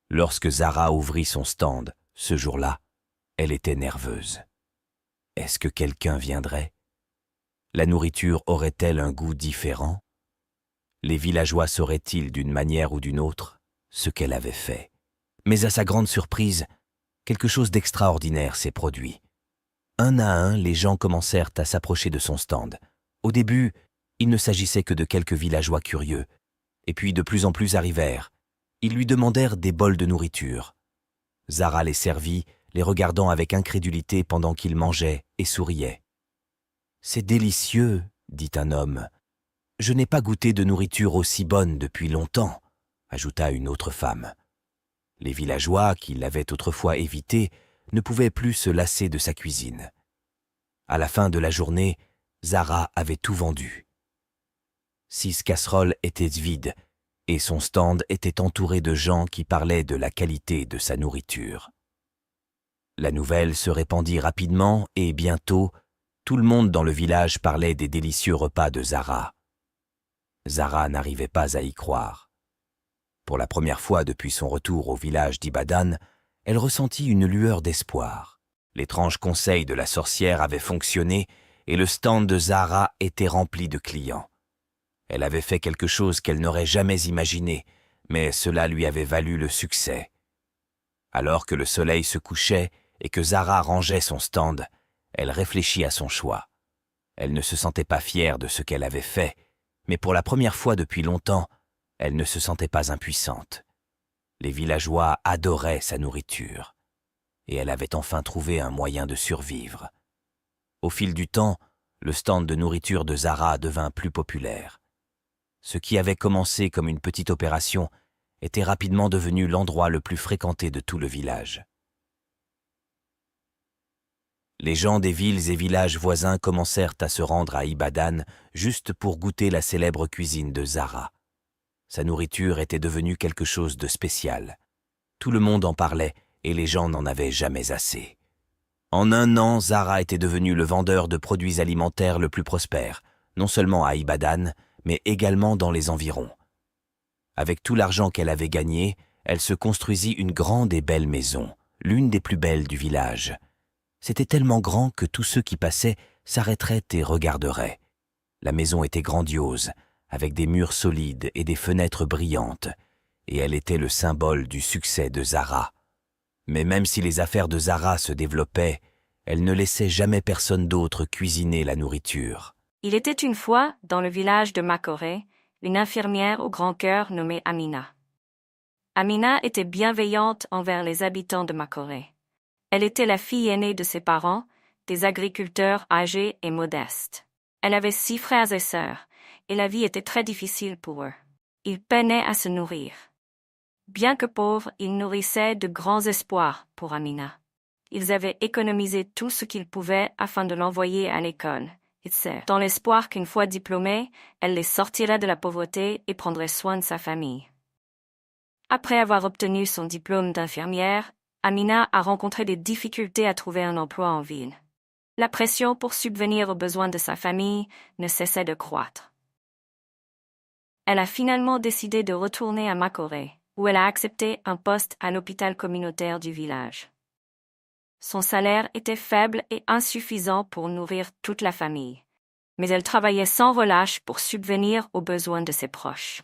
Lorsque Zara ouvrit son stand, ce jour-là, elle était nerveuse. Est-ce que quelqu'un viendrait? La nourriture aurait-elle un goût différent? Les villageois sauraient-ils d'une manière ou d'une autre ce qu'elle avait fait? Mais à sa grande surprise, quelque chose d'extraordinaire s'est produit. Un à un, les gens commencèrent à s'approcher de son stand. Au début, il ne s'agissait que de quelques villageois curieux, et puis de plus en plus arrivèrent. Ils lui demandèrent des bols de nourriture. Zara les servit, les regardant avec incrédulité pendant qu'il mangeait et souriait. « C'est délicieux, » dit un homme. « Je n'ai pas goûté de nourriture aussi bonne depuis longtemps, » ajouta une autre femme. Les villageois, qui l'avaient autrefois évité, ne pouvaient plus se lasser de sa cuisine. À la fin de la journée, Zara avait tout vendu. 6 casseroles étaient vides, et son stand était entouré de gens qui parlaient de la qualité de sa nourriture. La nouvelle se répandit rapidement et bientôt, tout le monde dans le village parlait des délicieux repas de Zara. Zara n'arrivait pas à y croire. Pour la première fois depuis son retour au village d'Ibadan, elle ressentit une lueur d'espoir. L'étrange conseil de la sorcière avait fonctionné et le stand de Zara était rempli de clients. Elle avait fait quelque chose qu'elle n'aurait jamais imaginé, mais cela lui avait valu le succès. Alors que le soleil se couchait et que Zara rangeait son stand, elle réfléchit à son choix. Elle ne se sentait pas fière de ce qu'elle avait fait, mais pour la première fois depuis longtemps, elle ne se sentait pas impuissante. Les villageois adoraient sa nourriture, et elle avait enfin trouvé un moyen de survivre. Au fil du temps, le stand de nourriture de Zara devint plus populaire. Ce qui avait commencé comme une petite opération était rapidement devenu l'endroit le plus fréquenté de tout le village. Les gens des villes et villages voisins commencèrent à se rendre à Ibadan juste pour goûter la célèbre cuisine de Zara. Sa nourriture était devenue quelque chose de spécial. Tout le monde en parlait et les gens n'en avaient jamais assez. En un an, Zara était devenu le vendeur de produits alimentaires le plus prospère, non seulement à Ibadan, mais également dans les environs. Avec tout l'argent qu'elle avait gagné, elle se construisit une grande et belle maison, l'une des plus belles du village. C'était tellement grand que tous ceux qui passaient s'arrêteraient et regarderaient. La maison était grandiose, avec des murs solides et des fenêtres brillantes, et elle était le symbole du succès de Zara. Mais même si les affaires de Zara se développaient, elle ne laissait jamais personne d'autre cuisiner la nourriture. Il était une fois, dans le village de Makore, une infirmière au grand cœur nommée Amina. Amina était bienveillante envers les habitants de Makore. Elle était la fille aînée de ses parents, des agriculteurs âgés et modestes. Elle avait 6 frères et sœurs, et la vie était très difficile pour eux. Ils peinaient à se nourrir. Bien que pauvres, ils nourrissaient de grands espoirs pour Amina. Ils avaient économisé tout ce qu'ils pouvaient afin de l'envoyer à l'école, dans l'espoir qu'une fois diplômée, elle les sortirait de la pauvreté et prendrait soin de sa famille. Après avoir obtenu son diplôme d'infirmière, Amina a rencontré des difficultés à trouver un emploi en ville. La pression pour subvenir aux besoins de sa famille ne cessait de croître. Elle a finalement décidé de retourner à Makore, où elle a accepté un poste à l'hôpital communautaire du village. Son salaire était faible et insuffisant pour nourrir toute la famille, mais elle travaillait sans relâche pour subvenir aux besoins de ses proches.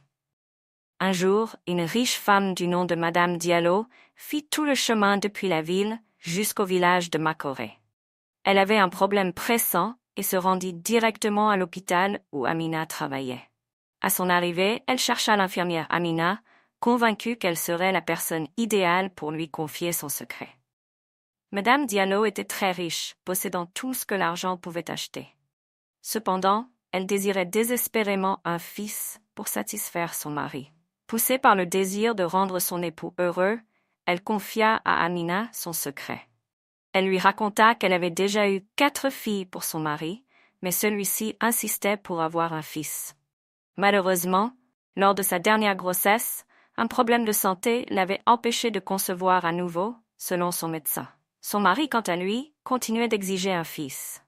Un jour, une riche femme du nom de Madame Diallo fit tout le chemin depuis la ville jusqu'au village de Makore. Elle avait un problème pressant et se rendit directement à l'hôpital où Amina travaillait. À son arrivée, elle chercha l'infirmière Amina, convaincue qu'elle serait la personne idéale pour lui confier son secret. Madame Diallo était très riche, possédant tout ce que l'argent pouvait acheter. Cependant, elle désirait désespérément un fils pour satisfaire son mari. Poussée par le désir de rendre son époux heureux, elle confia à Amina son secret. Elle lui raconta qu'elle avait déjà eu 4 filles pour son mari, mais celui-ci insistait pour avoir un fils. Malheureusement, lors de sa dernière grossesse, un problème de santé l'avait empêché de concevoir à nouveau, selon son médecin. Son mari, quant à lui, continuait d'exiger un fils.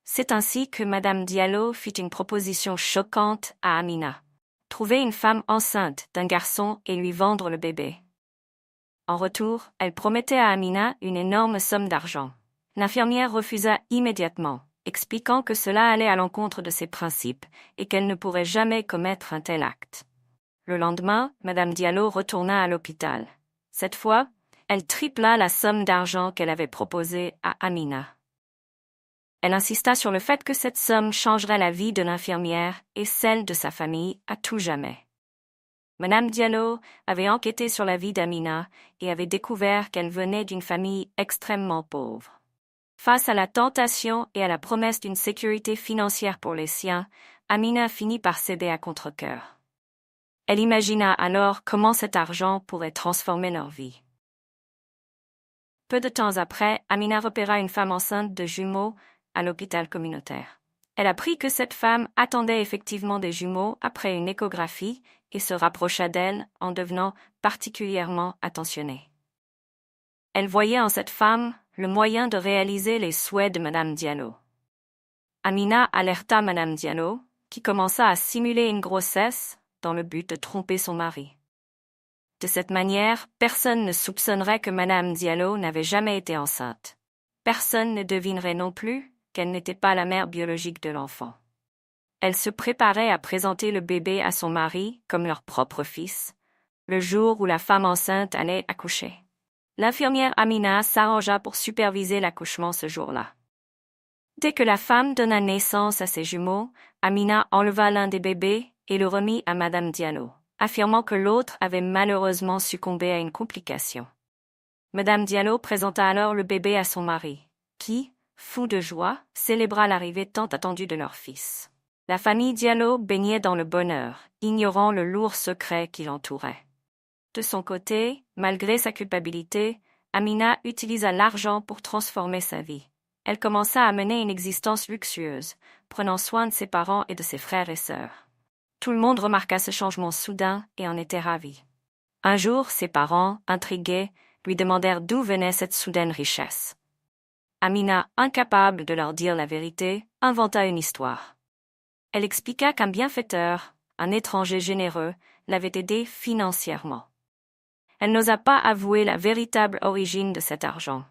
C'est ainsi que Madame Diallo fit une proposition choquante à Amina. Trouver une femme enceinte d'un garçon et lui vendre le bébé. En retour, elle promettait à Amina une énorme somme d'argent. L'infirmière refusa immédiatement, expliquant que cela allait à l'encontre de ses principes et qu'elle ne pourrait jamais commettre un tel acte. Le lendemain, Madame Diallo retourna à l'hôpital. Cette fois, elle tripla la somme d'argent qu'elle avait proposée à Amina. Elle insista sur le fait que cette somme changerait la vie de l'infirmière et celle de sa famille à tout jamais. Madame Diallo avait enquêté sur la vie d'Amina et avait découvert qu'elle venait d'une famille extrêmement pauvre. Face à la tentation et à la promesse d'une sécurité financière pour les siens, Amina finit par céder à contre-cœur. Elle imagina alors comment cet argent pourrait transformer leur vie. Peu de temps après, Amina repéra une femme enceinte de jumeaux à l'hôpital communautaire. Elle apprit que cette femme attendait effectivement des jumeaux après une échographie et se rapprocha d'elle en devenant particulièrement attentionnée. Elle voyait en cette femme le moyen de réaliser les souhaits de Madame Diallo. Amina alerta Madame Diallo, qui commença à simuler une grossesse dans le but de tromper son mari. De cette manière, personne ne soupçonnerait que Madame Diallo n'avait jamais été enceinte. Personne ne devinerait non plus qu'elle n'était pas la mère biologique de l'enfant. Elle se préparait à présenter le bébé à son mari comme leur propre fils, le jour où la femme enceinte allait accoucher. L'infirmière Amina s'arrangea pour superviser l'accouchement ce jour-là. Dès que la femme donna naissance à ses jumeaux, Amina enleva l'un des bébés et le remit à Madame Diallo, affirmant que l'autre avait malheureusement succombé à une complication. Madame Diallo présenta alors le bébé à son mari, qui, fou de joie, célébra l'arrivée tant attendue de leur fils. La famille Diallo baignait dans le bonheur, ignorant le lourd secret qui l'entourait. De son côté, malgré sa culpabilité, Amina utilisa l'argent pour transformer sa vie. Elle commença à mener une existence luxueuse, prenant soin de ses parents et de ses frères et sœurs. Tout le monde remarqua ce changement soudain et en était ravi. Un jour, ses parents, intrigués, lui demandèrent d'où venait cette soudaine richesse. Amina, incapable de leur dire la vérité, inventa une histoire. Elle expliqua qu'un bienfaiteur, un étranger généreux, l'avait aidée financièrement. Elle n'osa pas avouer la véritable origine de cet argent.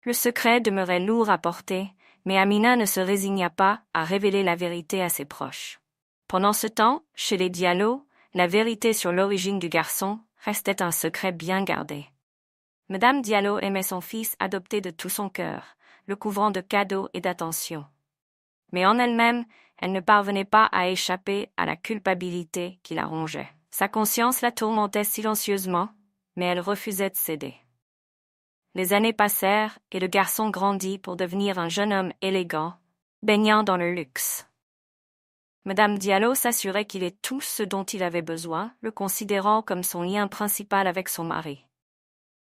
Le secret demeurait lourd à porter, mais Amina ne se résigna pas à révéler la vérité à ses proches. Pendant ce temps, chez les Diallo, la vérité sur l'origine du garçon restait un secret bien gardé. Madame Diallo aimait son fils adopté de tout son cœur, le couvrant de cadeaux et d'attentions. Mais en elle-même, elle ne parvenait pas à échapper à la culpabilité qui la rongeait. Sa conscience la tourmentait silencieusement, mais elle refusait de céder. Les années passèrent et le garçon grandit pour devenir un jeune homme élégant, baignant dans le luxe. Madame Diallo s'assurait qu'il ait tout ce dont il avait besoin, le considérant comme son lien principal avec son mari.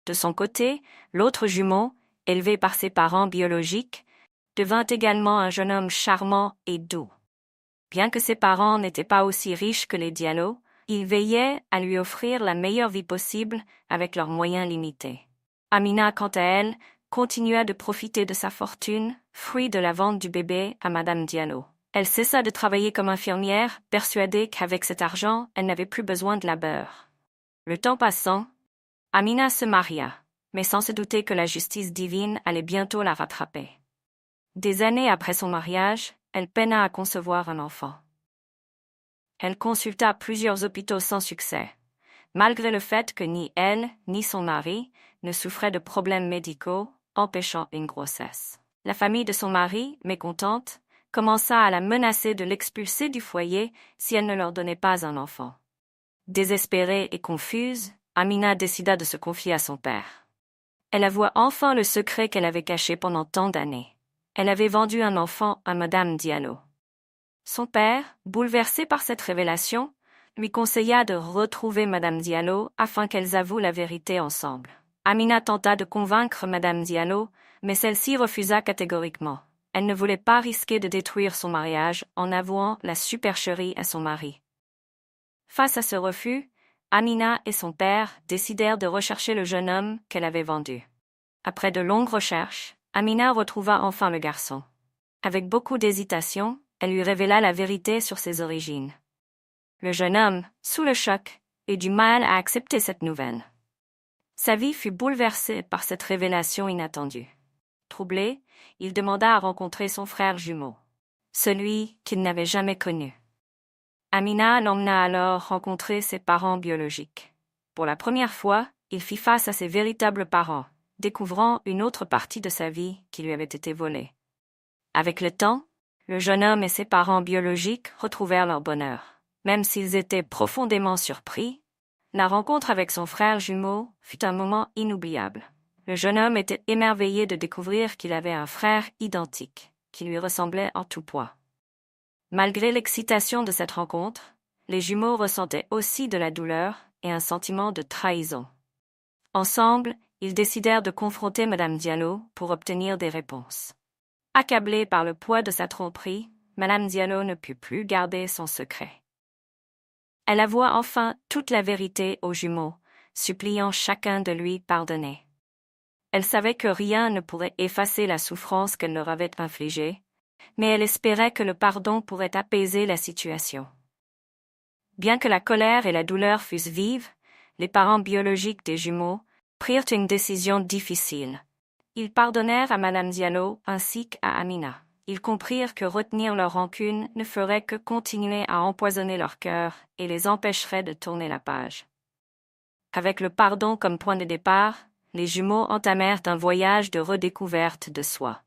De son côté, l'autre jumeau, élevé par ses parents biologiques, devint également un jeune homme charmant et doux. Bien que ses parents n'étaient pas aussi riches que les Diallo, ils veillaient à lui offrir la meilleure vie possible avec leurs moyens limités. Amina, quant à elle, continua de profiter de sa fortune, fruit de la vente du bébé à Madame Diallo. Elle cessa de travailler comme infirmière, persuadée qu'avec cet argent, elle n'avait plus besoin de labeur. Le temps passant, Amina se maria, mais sans se douter que la justice divine allait bientôt la rattraper. Des années après son mariage, elle peina à concevoir un enfant. Elle consulta plusieurs hôpitaux sans succès, malgré le fait que ni elle, ni son mari ne souffraient de problèmes médicaux empêchant une grossesse. La famille de son mari, mécontente, commença à la menacer de l'expulser du foyer si elle ne leur donnait pas un enfant. Désespérée et confuse, Amina décida de se confier à son père. Elle avoua enfin le secret qu'elle avait caché pendant tant d'années. Elle avait vendu un enfant à Madame Diallo. Son père, bouleversé par cette révélation, lui conseilla de retrouver Madame Diallo afin qu'elles avouent la vérité ensemble. Amina tenta de convaincre Madame Diallo, mais celle-ci refusa catégoriquement. Elle ne voulait pas risquer de détruire son mariage en avouant la supercherie à son mari. Face à ce refus, Amina et son père décidèrent de rechercher le jeune homme qu'elle avait vendu. Après de longues recherches, Amina retrouva enfin le garçon. Avec beaucoup d'hésitation, elle lui révéla la vérité sur ses origines. Le jeune homme, sous le choc, eut du mal à accepter cette nouvelle. Sa vie fut bouleversée par cette révélation inattendue. Troublé, il demanda à rencontrer son frère jumeau, celui qu'il n'avait jamais connu. Amina l'emmena alors rencontrer ses parents biologiques. Pour la première fois, il fit face à ses véritables parents, découvrant une autre partie de sa vie qui lui avait été volée. Avec le temps, le jeune homme et ses parents biologiques retrouvèrent leur bonheur. Même s'ils étaient profondément surpris, la rencontre avec son frère jumeau fut un moment inoubliable. Le jeune homme était émerveillé de découvrir qu'il avait un frère identique, qui lui ressemblait en tout point. Malgré l'excitation de cette rencontre, les jumeaux ressentaient aussi de la douleur et un sentiment de trahison. Ensemble, ils décidèrent de confronter Madame Diallo pour obtenir des réponses. Accablée par le poids de sa tromperie, Madame Diallo ne put plus garder son secret. Elle avoua enfin toute la vérité aux jumeaux, suppliant chacun de lui pardonner. Elle savait que rien ne pourrait effacer la souffrance qu'elle leur avait infligée, mais elle espérait que le pardon pourrait apaiser la situation. Bien que la colère et la douleur fussent vives, les parents biologiques des jumeaux prirent une décision difficile. Ils pardonnèrent à Madame Diallo ainsi qu'à Amina. Ils comprirent que retenir leur rancune ne ferait que continuer à empoisonner leur cœur et les empêcherait de tourner la page. Avec le pardon comme point de départ, les jumeaux entamèrent un voyage de redécouverte de soi.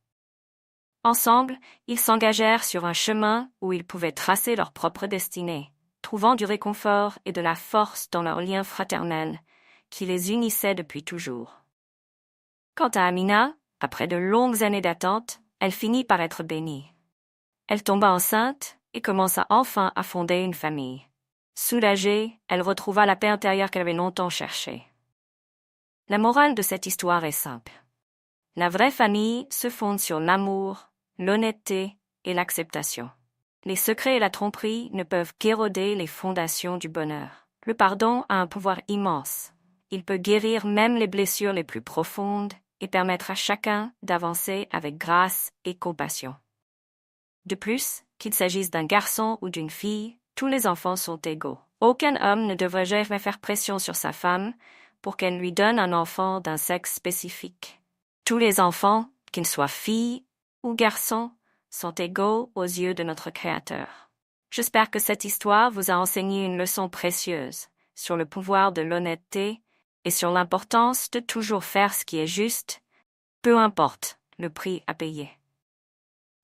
Ensemble, ils s'engagèrent sur un chemin où ils pouvaient tracer leur propre destinée, trouvant du réconfort et de la force dans leurs liens fraternels qui les unissaient depuis toujours. Quant à Amina, après de longues années d'attente, elle finit par être bénie. Elle tomba enceinte et commença enfin à fonder une famille. Soulagée, elle retrouva la paix intérieure qu'elle avait longtemps cherchée. La morale de cette histoire est simple. La vraie famille se fonde sur l'amour, l'honnêteté et l'acceptation. Les secrets et la tromperie ne peuvent qu'éroder les fondations du bonheur. Le pardon a un pouvoir immense. Il peut guérir même les blessures les plus profondes et permettre à chacun d'avancer avec grâce et compassion. De plus, qu'il s'agisse d'un garçon ou d'une fille, tous les enfants sont égaux. Aucun homme ne devrait jamais faire pression sur sa femme pour qu'elle lui donne un enfant d'un sexe spécifique. Tous les enfants, qu'ils soient filles ou garçons, sont égaux aux yeux de notre Créateur. J'espère que cette histoire vous a enseigné une leçon précieuse sur le pouvoir de l'honnêteté et sur l'importance de toujours faire ce qui est juste, peu importe le prix à payer.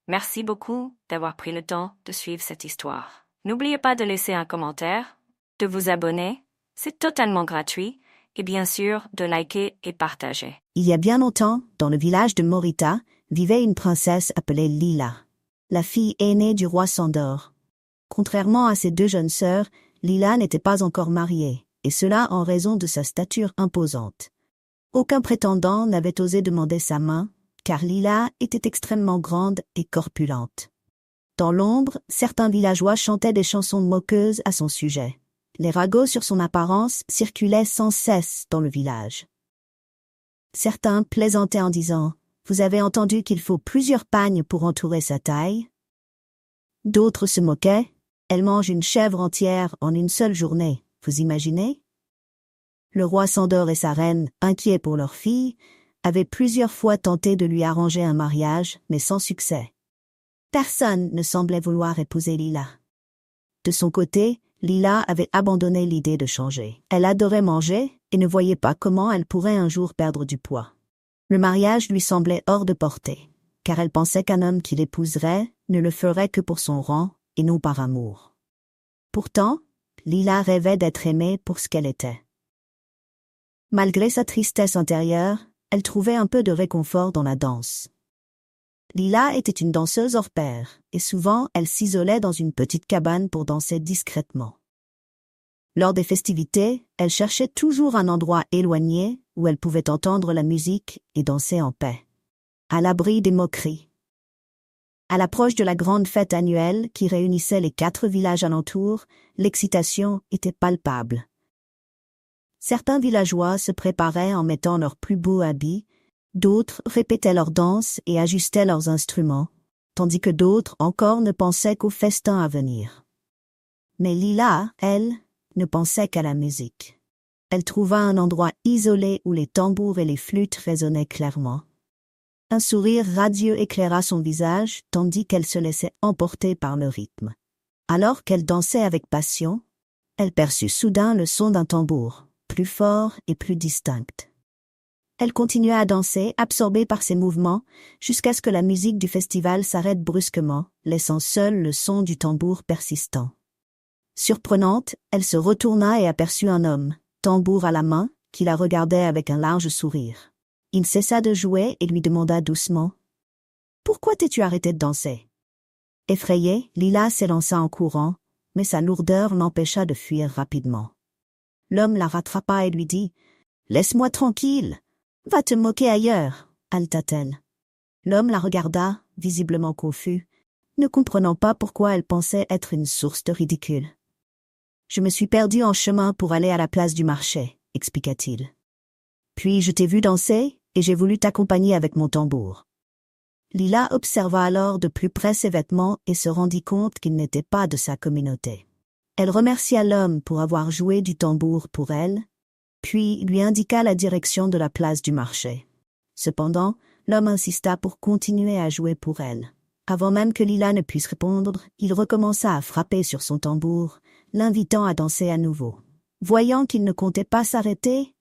Merci beaucoup d'avoir pris le temps de suivre cette histoire. N'oubliez pas de laisser un commentaire, de vous abonner, c'est totalement gratuit, et bien sûr de liker et partager. Il y a bien longtemps, dans le village de Morita, vivait une princesse appelée Lila, la fille aînée du roi Sandor. Contrairement à ses deux jeunes sœurs, Lila n'était pas encore mariée, et cela en raison de sa stature imposante. Aucun prétendant n'avait osé demander sa main, car Lila était extrêmement grande et corpulente. Dans l'ombre, certains villageois chantaient des chansons moqueuses à son sujet. Les ragots sur son apparence circulaient sans cesse dans le village. Certains plaisantaient en disant « Vous avez entendu qu'il faut plusieurs pagnes pour entourer sa taille ?» D'autres se moquaient « Elle mange une chèvre entière en une seule journée, vous imaginez ?» Le roi Sandor et sa reine, inquiets pour leur fille, avaient plusieurs fois tenté de lui arranger un mariage, mais sans succès. Personne ne semblait vouloir épouser Lila. De son côté, Lila avait abandonné l'idée de changer. Elle adorait manger et ne voyait pas comment elle pourrait un jour perdre du poids. Le mariage lui semblait hors de portée, car elle pensait qu'un homme qui l'épouserait ne le ferait que pour son rang et non par amour. Pourtant, Lila rêvait d'être aimée pour ce qu'elle était. Malgré sa tristesse intérieure, elle trouvait un peu de réconfort dans la danse. Lila était une danseuse hors pair, et souvent elle s'isolait dans une petite cabane pour danser discrètement. Lors des festivités, elle cherchait toujours un endroit éloigné où elle pouvait entendre la musique et danser en paix, à l'abri des moqueries. À l'approche de la grande fête annuelle qui réunissait les 4 villages alentours, l'excitation était palpable. Certains villageois se préparaient en mettant leurs plus beaux habits, d'autres répétaient leurs danses et ajustaient leurs instruments, tandis que d'autres encore ne pensaient qu'au festin à venir. Mais Lila, elle, ne pensait qu'à la musique. Elle trouva un endroit isolé où les tambours et les flûtes résonnaient clairement. Un sourire radieux éclaira son visage, tandis qu'elle se laissait emporter par le rythme. Alors qu'elle dansait avec passion, elle perçut soudain le son d'un tambour, plus fort et plus distinct. Elle continua à danser, absorbée par ses mouvements, jusqu'à ce que la musique du festival s'arrête brusquement, laissant seul le son du tambour persistant. Surprenante, elle se retourna et aperçut un homme, tambour à la main, qui la regardait avec un large sourire. Il cessa de jouer et lui demanda doucement « Pourquoi t'es-tu arrêté de danser ?» Effrayée, Lila s'élança en courant, mais sa lourdeur l'empêcha de fuir rapidement. L'homme la rattrapa et lui dit « Laisse-moi tranquille. Va te moquer ailleurs, haleta-t-elle. L'homme la regarda, visiblement confus, ne comprenant pas pourquoi elle pensait être une source de ridicule. Je me suis perdu en chemin pour aller à la place du marché, expliqua-t-il. Puis je t'ai vu danser et j'ai voulu t'accompagner avec mon tambour. Lila observa alors de plus près ses vêtements et se rendit compte qu'ils n'étaient pas de sa communauté. Elle remercia l'homme pour avoir joué du tambour pour elle, puis lui indiqua la direction de la place du marché. Cependant, l'homme insista pour continuer à jouer pour elle. Avant même que Lila ne puisse répondre, il recommença à frapper sur son tambour, l'invitant à danser à nouveau. Voyant qu'il ne comptait pas s'arrêter,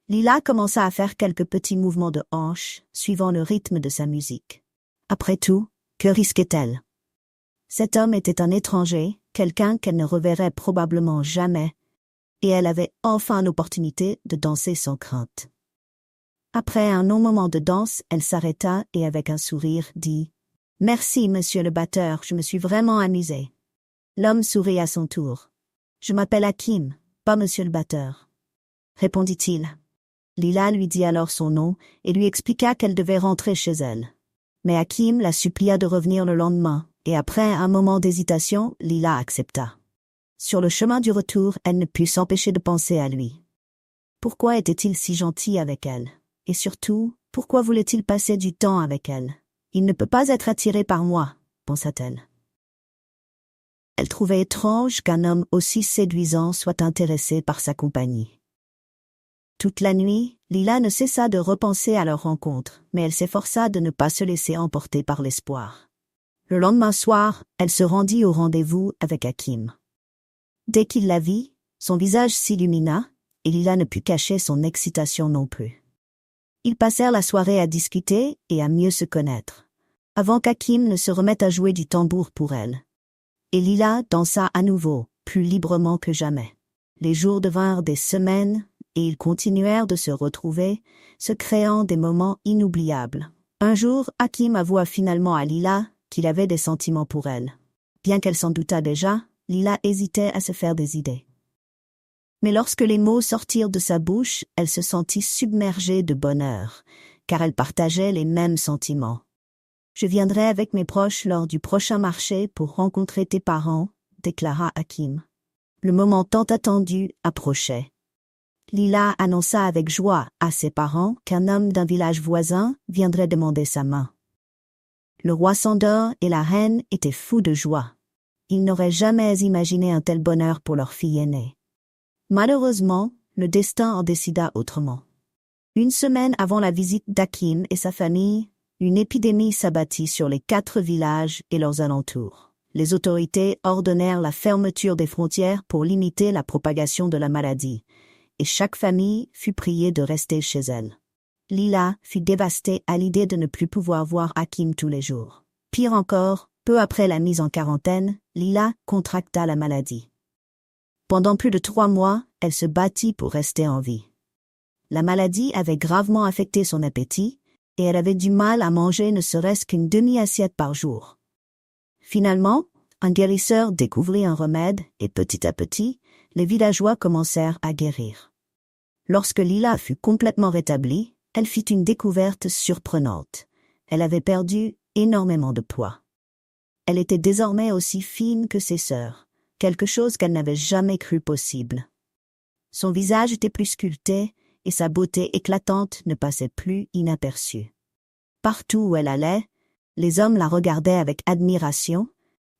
Lila commença à faire quelques petits mouvements de hanche, suivant le rythme de sa musique. Après tout, que risquait-elle? Cet homme était un étranger, quelqu'un qu'elle ne reverrait probablement jamais, et elle avait enfin l'opportunité de danser sans crainte. Après un long moment de danse, elle s'arrêta et avec un sourire dit « Merci, monsieur le batteur, je me suis vraiment amusée. L'homme sourit à son tour. « Je m'appelle Hakim, pas monsieur le batteur. » répondit-il. Lila lui dit alors son nom et lui expliqua qu'elle devait rentrer chez elle. Mais Hakim la supplia de revenir le lendemain, et après un moment d'hésitation, Lila accepta. Sur le chemin du retour, elle ne put s'empêcher de penser à lui. Pourquoi était-il si gentil avec elle? Et surtout, pourquoi voulait-il passer du temps avec elle? Il ne peut pas être attiré par moi, pensa-t-elle. Elle trouvait étrange qu'un homme aussi séduisant soit intéressé par sa compagnie. Toute la nuit, Lila ne cessa de repenser à leur rencontre, mais elle s'efforça de ne pas se laisser emporter par l'espoir. Le lendemain soir, elle se rendit au rendez-vous avec Hakim. Dès qu'il la vit, son visage s'illumina, et Lila ne put cacher son excitation non plus. Ils passèrent la soirée à discuter et à mieux se connaître, avant qu'Hakim ne se remette à jouer du tambour pour elle. Et Lila dansa à nouveau, plus librement que jamais. Les jours devinrent des semaines, et ils continuèrent de se retrouver, se créant des moments inoubliables. Un jour, Hakim avoua finalement à Lila qu'il avait des sentiments pour elle. Bien qu'elle s'en doutât déjà, Lila hésitait à se faire des idées. Mais lorsque les mots sortirent de sa bouche, elle se sentit submergée de bonheur, car elle partageait les mêmes sentiments. « Je viendrai avec mes proches lors du prochain marché pour rencontrer tes parents, » déclara Hakim. Le moment tant attendu approchait. Lila annonça avec joie à ses parents qu'un homme d'un village voisin viendrait demander sa main. Le roi Sandor et la reine étaient fous de joie. Ils n'auraient jamais imaginé un tel bonheur pour leur fille aînée. Malheureusement, le destin en décida autrement. Une semaine avant la visite d'Hakim et sa famille, une épidémie s'abattit sur les 4 villages et leurs alentours. Les autorités ordonnèrent la fermeture des frontières pour limiter la propagation de la maladie, et chaque famille fut priée de rester chez elle. Lila fut dévastée à l'idée de ne plus pouvoir voir Hakim tous les jours. Pire encore, peu après la mise en quarantaine, Lila contracta la maladie. Pendant plus de 3 mois, elle se battit pour rester en vie. La maladie avait gravement affecté son appétit, et elle avait du mal à manger ne serait-ce qu'une demi-assiette par jour. Finalement, un guérisseur découvrit un remède, et petit à petit, les villageois commencèrent à guérir. Lorsque Lila fut complètement rétablie, elle fit une découverte surprenante. Elle avait perdu énormément de poids. Elle était désormais aussi fine que ses sœurs, quelque chose qu'elle n'avait jamais cru possible. Son visage était plus sculpté, et sa beauté éclatante ne passait plus inaperçue. Partout où elle allait, les hommes la regardaient avec admiration,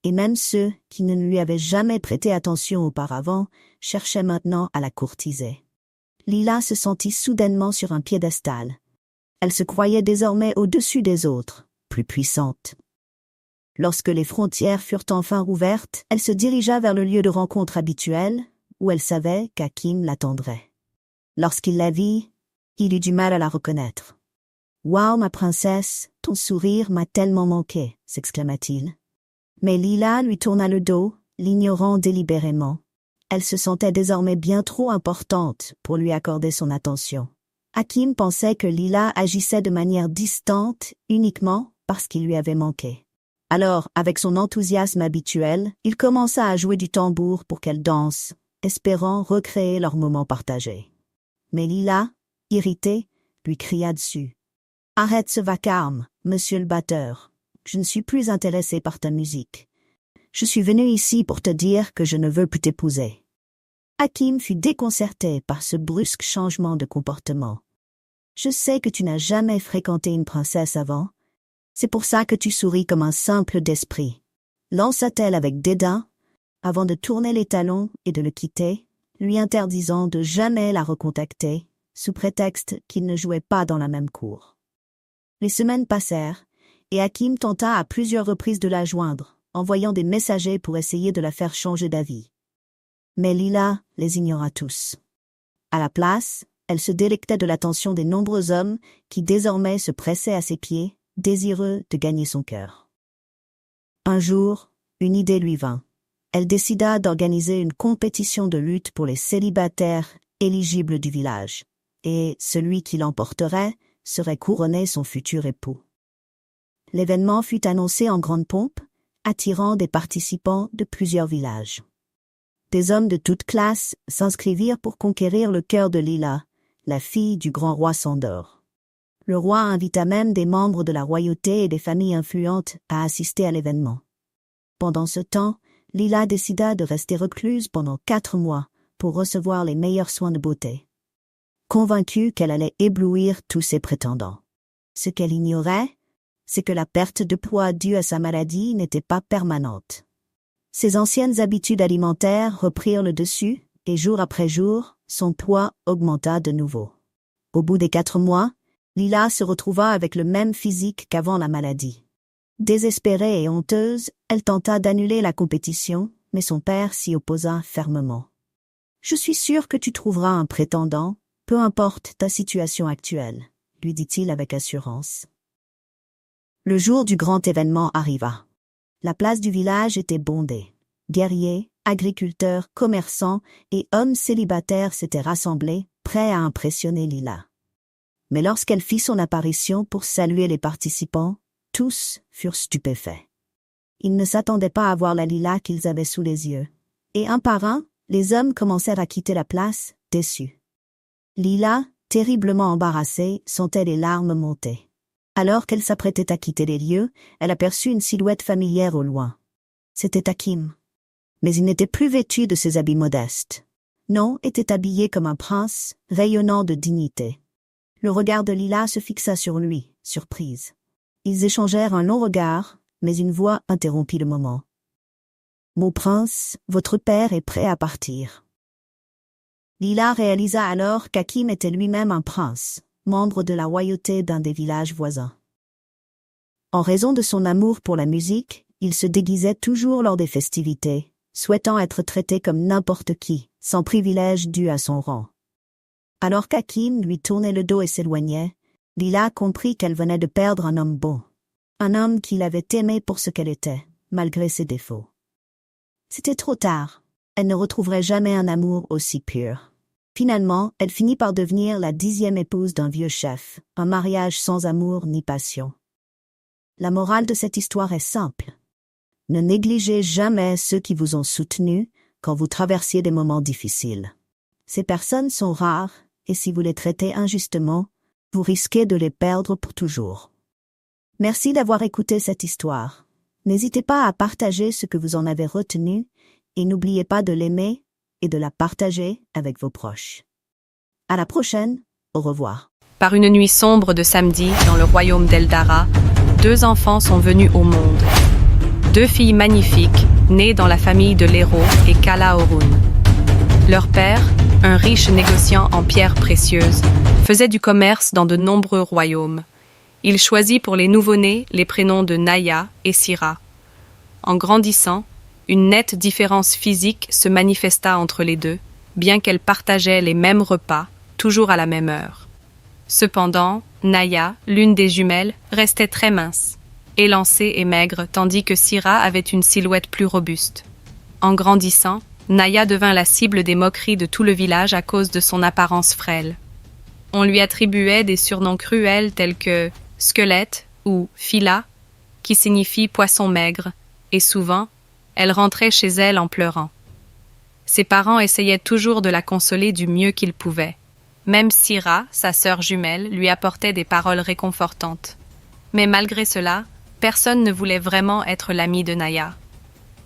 et même ceux qui ne lui avaient jamais prêté attention auparavant cherchaient maintenant à la courtiser. Lila se sentit soudainement sur un piédestal. Elle se croyait désormais au-dessus des autres, plus puissante. Lorsque les frontières furent enfin rouvertes, elle se dirigea vers le lieu de rencontre habituel, où elle savait qu'Hakim l'attendrait. Lorsqu'il la vit, il eut du mal à la reconnaître. « Wow, ma princesse, ton sourire m'a tellement manqué » s'exclama-t-il. Mais Lila lui tourna le dos, l'ignorant délibérément. Elle se sentait désormais bien trop importante pour lui accorder son attention. Hakim pensait que Lila agissait de manière distante uniquement parce qu'il lui avait manqué. Alors, avec son enthousiasme habituel, il commença à jouer du tambour pour qu'elle danse, espérant recréer leur moment partagé. Mais Lila, irritée, lui cria dessus. « Arrête ce vacarme, monsieur le batteur. Je ne suis plus intéressée par ta musique. Je suis venue ici pour te dire que je ne veux plus t'épouser. » Hakim fut déconcerté par ce brusque changement de comportement. « Je sais que tu n'as jamais fréquenté une princesse avant. C'est pour ça que tu souris comme un simple d'esprit. » lança-t-elle avec dédain, avant de tourner les talons et de le quitter, lui interdisant de jamais la recontacter, sous prétexte qu'il ne jouait pas dans la même cour. Les semaines passèrent, et Hakim tenta à plusieurs reprises de la joindre, envoyant des messagers pour essayer de la faire changer d'avis. Mais Lila les ignora tous. À la place, elle se délectait de l'attention des nombreux hommes qui désormais se pressaient à ses pieds, désireux de gagner son cœur. Un jour, une idée lui vint. Elle décida d'organiser une compétition de lutte pour les célibataires éligibles du village, et celui qui l'emporterait serait couronné son futur époux. L'événement fut annoncé en grande pompe, attirant des participants de plusieurs villages. Des hommes de toutes classes s'inscrivirent pour conquérir le cœur de Lila, la fille du grand roi Sandor. Le roi invita même des membres de la royauté et des familles influentes à assister à l'événement. Pendant ce temps, Lila décida de rester recluse pendant 4 mois pour recevoir les meilleurs soins de beauté, convaincue qu'elle allait éblouir tous ses prétendants. Ce qu'elle ignorait, c'est que la perte de poids due à sa maladie n'était pas permanente. Ses anciennes habitudes alimentaires reprirent le dessus, et jour après jour, son poids augmenta de nouveau. Au bout des 4 mois, Lila se retrouva avec le même physique qu'avant la maladie. Désespérée et honteuse, elle tenta d'annuler la compétition, mais son père s'y opposa fermement. « Je suis sûre que tu trouveras un prétendant, peu importe ta situation actuelle, » lui dit-il avec assurance. Le jour du grand événement arriva. La place du village était bondée. Guerriers, agriculteurs, commerçants et hommes célibataires s'étaient rassemblés, prêts à impressionner Lila. Mais lorsqu'elle fit son apparition pour saluer les participants, tous furent stupéfaits. Ils ne s'attendaient pas à voir la Lila qu'ils avaient sous les yeux. Et un par un, les hommes commencèrent à quitter la place, déçus. Lila, terriblement embarrassée, sentait les larmes monter. Alors qu'elle s'apprêtait à quitter les lieux, elle aperçut une silhouette familière au loin. C'était Hakim. Mais il n'était plus vêtu de ses habits modestes. Non, était habillé comme un prince, rayonnant de dignité. Le regard de Lila se fixa sur lui, surprise. Ils échangèrent un long regard, mais une voix interrompit le moment. « Mon prince, votre père est prêt à partir. » Lila réalisa alors qu'Hakim était lui-même un prince, membre de la royauté d'un des villages voisins. En raison de son amour pour la musique, il se déguisait toujours lors des festivités, souhaitant être traité comme n'importe qui, sans privilège dû à son rang. Alors qu'Hakim lui tournait le dos et s'éloignait, Lila comprit qu'elle venait de perdre un homme bon, un homme qu'il avait aimé pour ce qu'elle était, malgré ses défauts. C'était trop tard, elle ne retrouverait jamais un amour aussi pur. Finalement, elle finit par devenir la 10e épouse d'un vieux chef, un mariage sans amour ni passion. La morale de cette histoire est simple. Ne négligez jamais ceux qui vous ont soutenu quand vous traversiez des moments difficiles. Ces personnes sont rares, et si vous les traitez injustement, vous risquez de les perdre pour toujours. Merci d'avoir écouté cette histoire. N'hésitez pas à partager ce que vous en avez retenu, et n'oubliez pas de l'aimer et de la partager avec vos proches. À la prochaine, au revoir. Par une nuit sombre de samedi, dans le royaume d'Eldara, 2 enfants sont venus au monde. 2 filles magnifiques, nées dans la famille de l'héros et Kalaorun. Leur père, un riche négociant en pierres précieuses, faisait du commerce dans de nombreux royaumes. Il choisit pour les nouveau-nés les prénoms de Naya et Sira. En grandissant, une nette différence physique se manifesta entre les deux, bien qu'elles partageaient les mêmes repas, toujours à la même heure. Cependant, Naya, l'une des jumelles, restait très mince, élancée et maigre, tandis que Sira avait une silhouette plus robuste. En grandissant, Naya devint la cible des moqueries de tout le village à cause de son apparence frêle. On lui attribuait des surnoms cruels tels que squelette ou Phila, qui signifie poisson maigre, et souvent, elle rentrait chez elle en pleurant. Ses parents essayaient toujours de la consoler du mieux qu'ils pouvaient. Même Sira, sa sœur jumelle, lui apportait des paroles réconfortantes. Mais malgré cela, personne ne voulait vraiment être l'ami de Naya.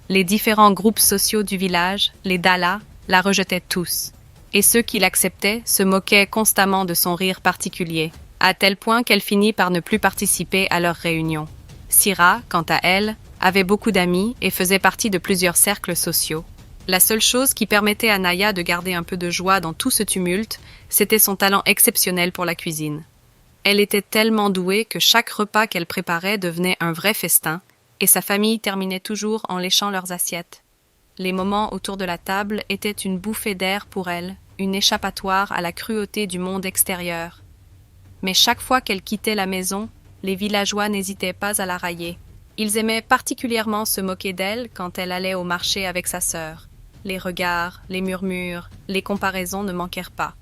Les différents groupes sociaux du village, les Dala, la rejetaient tous, et ceux qui l'acceptaient se moquaient constamment de son rire particulier, à tel point qu'elle finit par ne plus participer à leurs réunions. Sira, quant à elle, avait beaucoup d'amis et faisait partie de plusieurs cercles sociaux. La seule chose qui permettait à Naya de garder un peu de joie dans tout ce tumulte, c'était son talent exceptionnel pour la cuisine. Elle était tellement douée que chaque repas qu'elle préparait devenait un vrai festin, et sa famille terminait toujours en léchant leurs assiettes. Les moments autour de la table étaient une bouffée d'air pour elle, une échappatoire à la cruauté du monde extérieur. Mais chaque fois qu'elle quittait la maison, les villageois n'hésitaient pas à la railler. Ils aimaient particulièrement se moquer d'elle quand elle allait au marché avec sa sœur. Les regards, les murmures, les comparaisons ne manquèrent pas.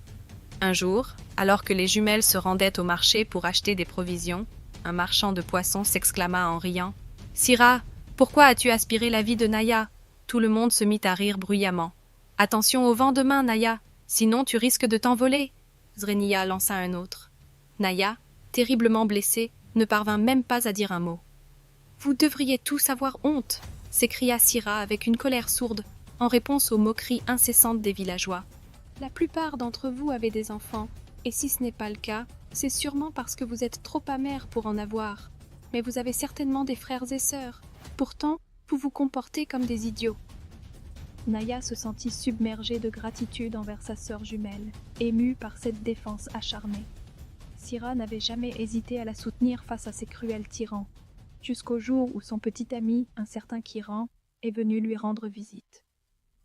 Un jour, alors que les jumelles se rendaient au marché pour acheter des provisions, un marchand de poissons s'exclama en riant « Sira, Pourquoi as-tu aspiré la vie de Naya ?» Tout le monde se mit à rire bruyamment. « Attention au vent demain, Naya, sinon tu risques de t'envoler !» Zreniya lança un autre. Naya, terriblement blessée, ne parvint même pas à dire un mot. « Vous devriez tous avoir honte !» s'écria Sira avec une colère sourde, en réponse aux moqueries incessantes des villageois. « La plupart d'entre vous avaient des enfants, et si ce n'est pas le cas, c'est sûrement parce que vous êtes trop amers pour en avoir. Mais vous avez certainement des frères et sœurs. Pourtant, vous vous comportez comme des idiots. » Naya se sentit submergée de gratitude envers sa sœur jumelle, émue par cette défense acharnée. Sira n'avait jamais hésité à la soutenir face à ces cruels tyrans, jusqu'au jour où son petit ami, un certain Kiran, est venu lui rendre visite.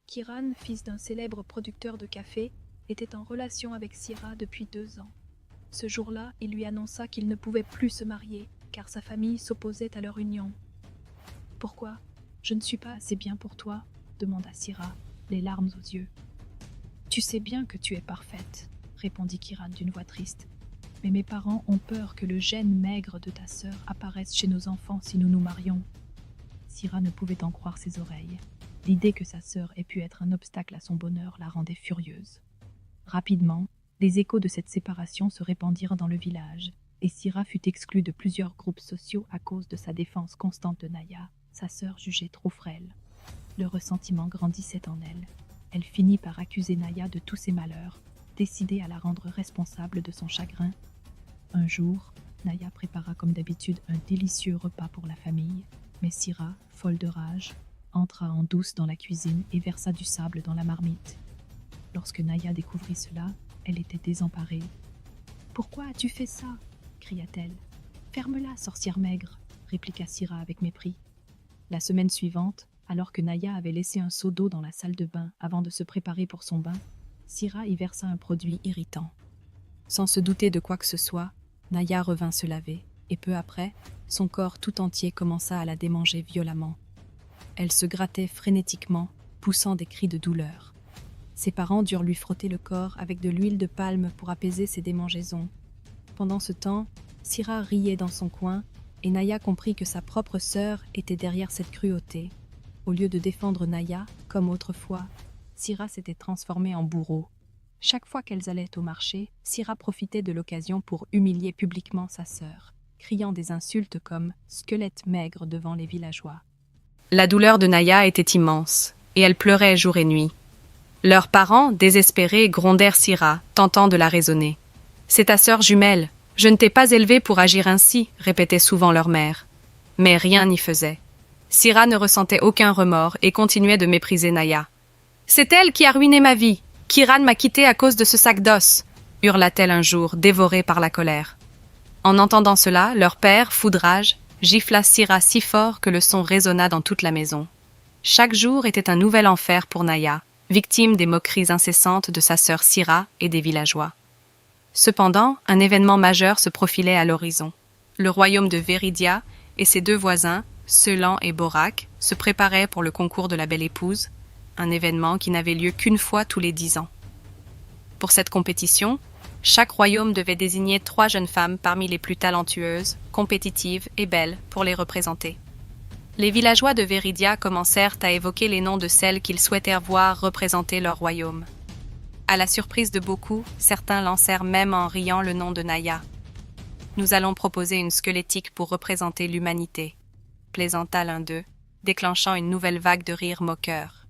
Kiran, fils d'un célèbre producteur de café, était en relation avec Sira depuis 2 ans. Ce jour-là, il lui annonça qu'il ne pouvait plus se marier, car sa famille s'opposait à leur union. « Pourquoi ? Je ne suis pas assez bien pour toi ?» demanda Sira, les larmes aux yeux. « Tu sais bien que tu es parfaite, » répondit Kiran d'une voix triste. « Mais mes parents ont peur que le gène maigre de ta sœur apparaisse chez nos enfants si nous nous marions. » Sira ne pouvait en croire ses oreilles. L'idée que sa sœur ait pu être un obstacle à son bonheur la rendait furieuse. Rapidement, les échos de cette séparation se répandirent dans le village, et Sira fut exclue de plusieurs groupes sociaux à cause de sa défense constante de Naya, sa sœur jugée trop frêle. Le ressentiment grandissait en elle. Elle finit par accuser Naya de tous ses malheurs, décidée à la rendre responsable de son chagrin. Un jour, Naya prépara comme d'habitude un délicieux repas pour la famille, mais Sira, folle de rage, entra en douce dans la cuisine et versa du sable dans la marmite. Lorsque Naya découvrit cela, elle était désemparée. « Pourquoi as-tu fait ça ?» cria-t-elle. « Ferme-la, sorcière maigre !» répliqua Sira avec mépris. La semaine suivante, alors que Naya avait laissé un seau d'eau dans la salle de bain avant de se préparer pour son bain, Sira y versa un produit irritant. Sans se douter de quoi que ce soit, Naya revint se laver, et peu après, son corps tout entier commença à la démanger violemment. Elle se grattait frénétiquement, poussant des cris de douleur. Ses parents durent lui frotter le corps avec de l'huile de palme pour apaiser ses démangeaisons. Pendant ce temps, Sira riait dans son coin, et Naya comprit que sa propre sœur était derrière cette cruauté. Au lieu de défendre Naya, comme autrefois, Sira s'était transformée en bourreau. Chaque fois qu'elles allaient au marché, Sira profitait de l'occasion pour humilier publiquement sa sœur, criant des insultes comme « squelette maigre » devant les villageois. La douleur de Naya était immense, et elle pleurait jour et nuit. Leurs parents, désespérés, grondèrent Sira, tentant de la raisonner. « C'est ta sœur jumelle. Je ne t'ai pas élevée pour agir ainsi », répétait souvent leur mère. Mais rien n'y faisait. Sira ne ressentait aucun remords et continuait de mépriser Naya. « C'est elle qui a ruiné ma vie. Kiran m'a quittée à cause de ce sac d'os », hurla-t-elle un jour, dévorée par la colère. En entendant cela, leur père, fou de rage, gifla Sira si fort que le son résonna dans toute la maison. Chaque jour était un nouvel enfer pour Naya, victime des moqueries incessantes de sa sœur Sira et des villageois. Cependant, un événement majeur se profilait à l'horizon. Le royaume de Veridia et ses 2 voisins, Selan et Borak, se préparaient pour le concours de la belle épouse, un événement qui n'avait lieu qu'une fois tous les 10 ans. Pour cette compétition, chaque royaume devait désigner 3 jeunes femmes parmi les plus talentueuses, compétitives et belles pour les représenter. Les villageois de Veridia commencèrent à évoquer les noms de celles qu'ils souhaitèrent voir représenter leur royaume. À la surprise de beaucoup, certains lancèrent même en riant le nom de Naya. « Nous allons proposer une squelettique pour représenter l'humanité », plaisanta l'un d'eux, déclenchant une nouvelle vague de rires moqueurs.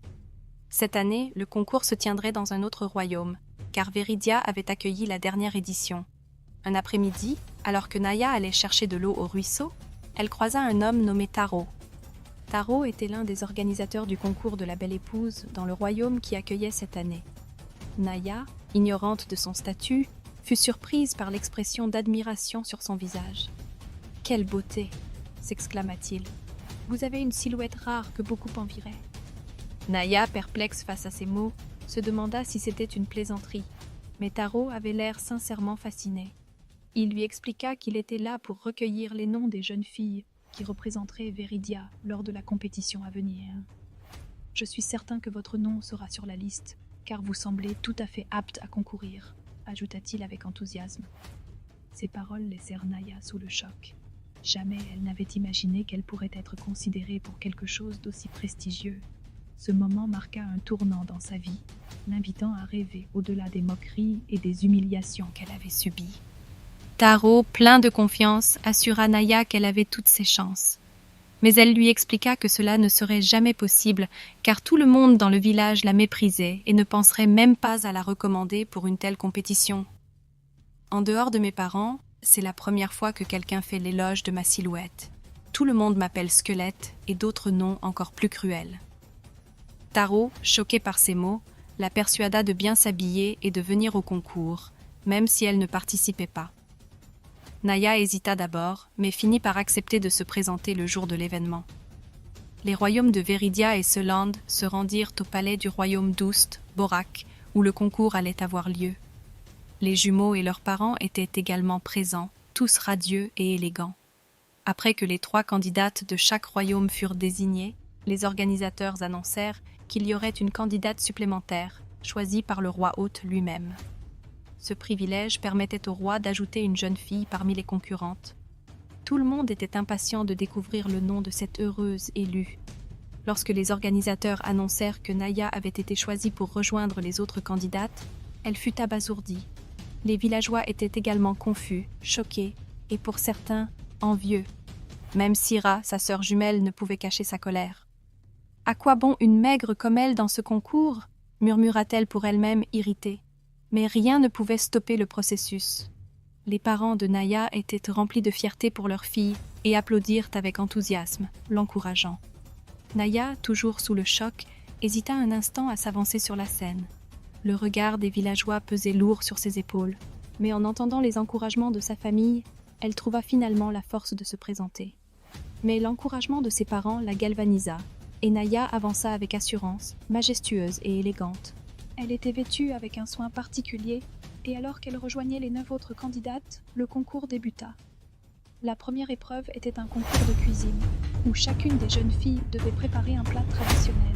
Cette année, le concours se tiendrait dans un autre royaume, car Veridia avait accueilli la dernière édition. Un après-midi, alors que Naya allait chercher de l'eau au ruisseau, elle croisa un homme nommé Taro. Taro était l'un des organisateurs du concours de la belle épouse dans le royaume qui accueillait cette année. Naya, ignorante de son statut, fut surprise par l'expression d'admiration sur son visage. « Quelle beauté !» s'exclama-t-il. « Vous avez une silhouette rare que beaucoup envieraient. » Naya, perplexe face à ces mots, se demanda si c'était une plaisanterie, mais Taro avait l'air sincèrement fasciné. Il lui expliqua qu'il était là pour recueillir les noms des jeunes filles qui représenteraient Veridia lors de la compétition à venir. « Je suis certain que votre nom sera sur la liste, car vous semblez tout à fait apte à concourir, ajouta-t-il avec enthousiasme. Ces paroles laissèrent Naya sous le choc. Jamais elle n'avait imaginé qu'elle pourrait être considérée pour quelque chose d'aussi prestigieux. Ce moment marqua un tournant dans sa vie, l'invitant à rêver au-delà des moqueries et des humiliations qu'elle avait subies. Taro, plein de confiance, assura Naya qu'elle avait toutes ses chances. Mais elle lui expliqua que cela ne serait jamais possible, car tout le monde dans le village la méprisait et ne penserait même pas à la recommander pour une telle compétition. En dehors de mes parents, c'est la première fois que quelqu'un fait l'éloge de ma silhouette. Tout le monde m'appelle squelette et d'autres noms encore plus cruels. Taro, choquée par ces mots, la persuada de bien s'habiller et de venir au concours, même si elle ne participait pas. Naya hésita d'abord, mais finit par accepter de se présenter le jour de l'événement. Les royaumes de Veridia et Seland se rendirent au palais du royaume d'Oust, Borak, où le concours allait avoir lieu. Les jumeaux et leurs parents étaient également présents, tous radieux et élégants. Après que les 3 candidates de chaque royaume furent désignées, les organisateurs annoncèrent qu'il y aurait une candidate supplémentaire, choisie par le roi hôte lui-même. Ce privilège permettait au roi d'ajouter une jeune fille parmi les concurrentes. Tout le monde était impatient de découvrir le nom de cette heureuse élue. Lorsque les organisateurs annoncèrent que Naya avait été choisie pour rejoindre les autres candidates, elle fut abasourdie. Les villageois étaient également confus, choqués et pour certains, envieux. Même Syrah, sa sœur jumelle, ne pouvait cacher sa colère. « À quoi bon une maigre comme elle dans ce concours ?» murmura-t-elle pour elle-même irritée. Mais rien ne pouvait stopper le processus. Les parents de Naya étaient remplis de fierté pour leur fille et applaudirent avec enthousiasme, l'encourageant. Naya, toujours sous le choc, hésita un instant à s'avancer sur la scène. Le regard des villageois pesait lourd sur ses épaules, mais en entendant les encouragements de sa famille, elle trouva finalement la force de se présenter. Mais l'encouragement de ses parents la galvanisa, et Naya avança avec assurance, majestueuse et élégante. Elle était vêtue avec un soin particulier, et alors qu'elle rejoignait les 9 autres candidates, le concours débuta. La première épreuve était un concours de cuisine, où chacune des jeunes filles devait préparer un plat traditionnel.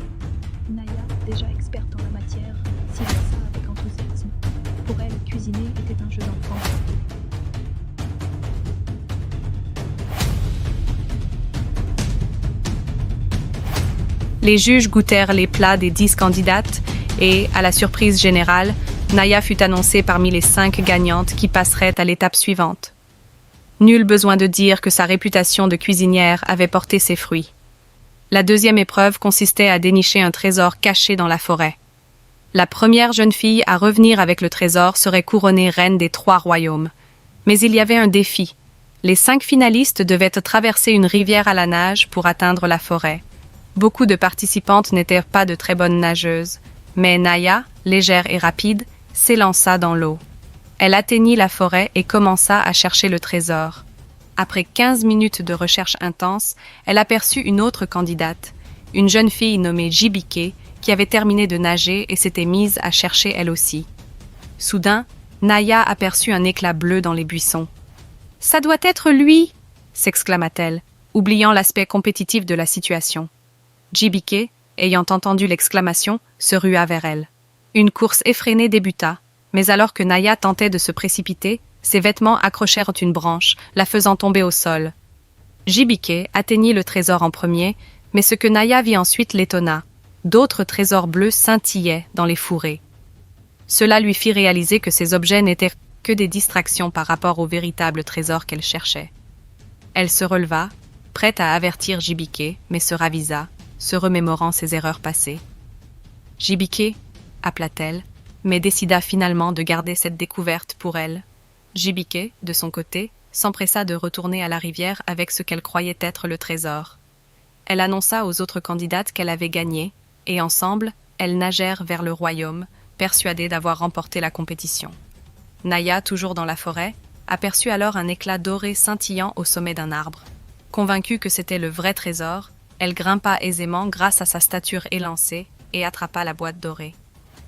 Naya, déjà experte en la matière, s'y lança avec enthousiasme. Pour elle, cuisiner était un jeu d'enfant. Les juges goûtèrent les plats des 10 candidates et, à la surprise générale, Naya fut annoncée parmi les 5 gagnantes qui passeraient à l'étape suivante. Nul besoin de dire que sa réputation de cuisinière avait porté ses fruits. La deuxième épreuve consistait à dénicher un trésor caché dans la forêt. La première jeune fille à revenir avec le trésor serait couronnée reine des 3 royaumes. Mais il y avait un défi. Les 5 finalistes devaient traverser une rivière à la nage pour atteindre la forêt. Beaucoup de participantes n'étaient pas de très bonnes nageuses, mais Naya, légère et rapide, s'élança dans l'eau. Elle atteignit la forêt et commença à chercher le trésor. Après 15 minutes de recherche intense, elle aperçut une autre candidate, une jeune fille nommée Jibike, qui avait terminé de nager et s'était mise à chercher elle aussi. Soudain, Naya aperçut un éclat bleu dans les buissons. « Ça doit être lui !» s'exclama-t-elle, oubliant l'aspect compétitif de la situation. Jibike, ayant entendu l'exclamation, se rua vers elle. Une course effrénée débuta, mais alors que Naya tentait de se précipiter, ses vêtements accrochèrent une branche, la faisant tomber au sol. Jibike atteignit le trésor en premier, mais ce que Naya vit ensuite l'étonna. D'autres trésors bleus scintillaient dans les fourrés. Cela lui fit réaliser que ces objets n'étaient que des distractions par rapport au véritable trésor qu'elle cherchait. Elle se releva, prête à avertir Jibike, mais se ravisa, se remémorant ses erreurs passées. « Jibike » appela-t-elle, mais décida finalement de garder cette découverte pour elle. Jibike, de son côté, s'empressa de retourner à la rivière avec ce qu'elle croyait être le trésor. Elle annonça aux autres candidates qu'elle avait gagné, et ensemble, elles nagèrent vers le royaume, persuadées d'avoir remporté la compétition. Naya, toujours dans la forêt, aperçut alors un éclat doré scintillant au sommet d'un arbre. Convaincue que c'était le vrai trésor, elle grimpa aisément grâce à sa stature élancée et attrapa la boîte dorée.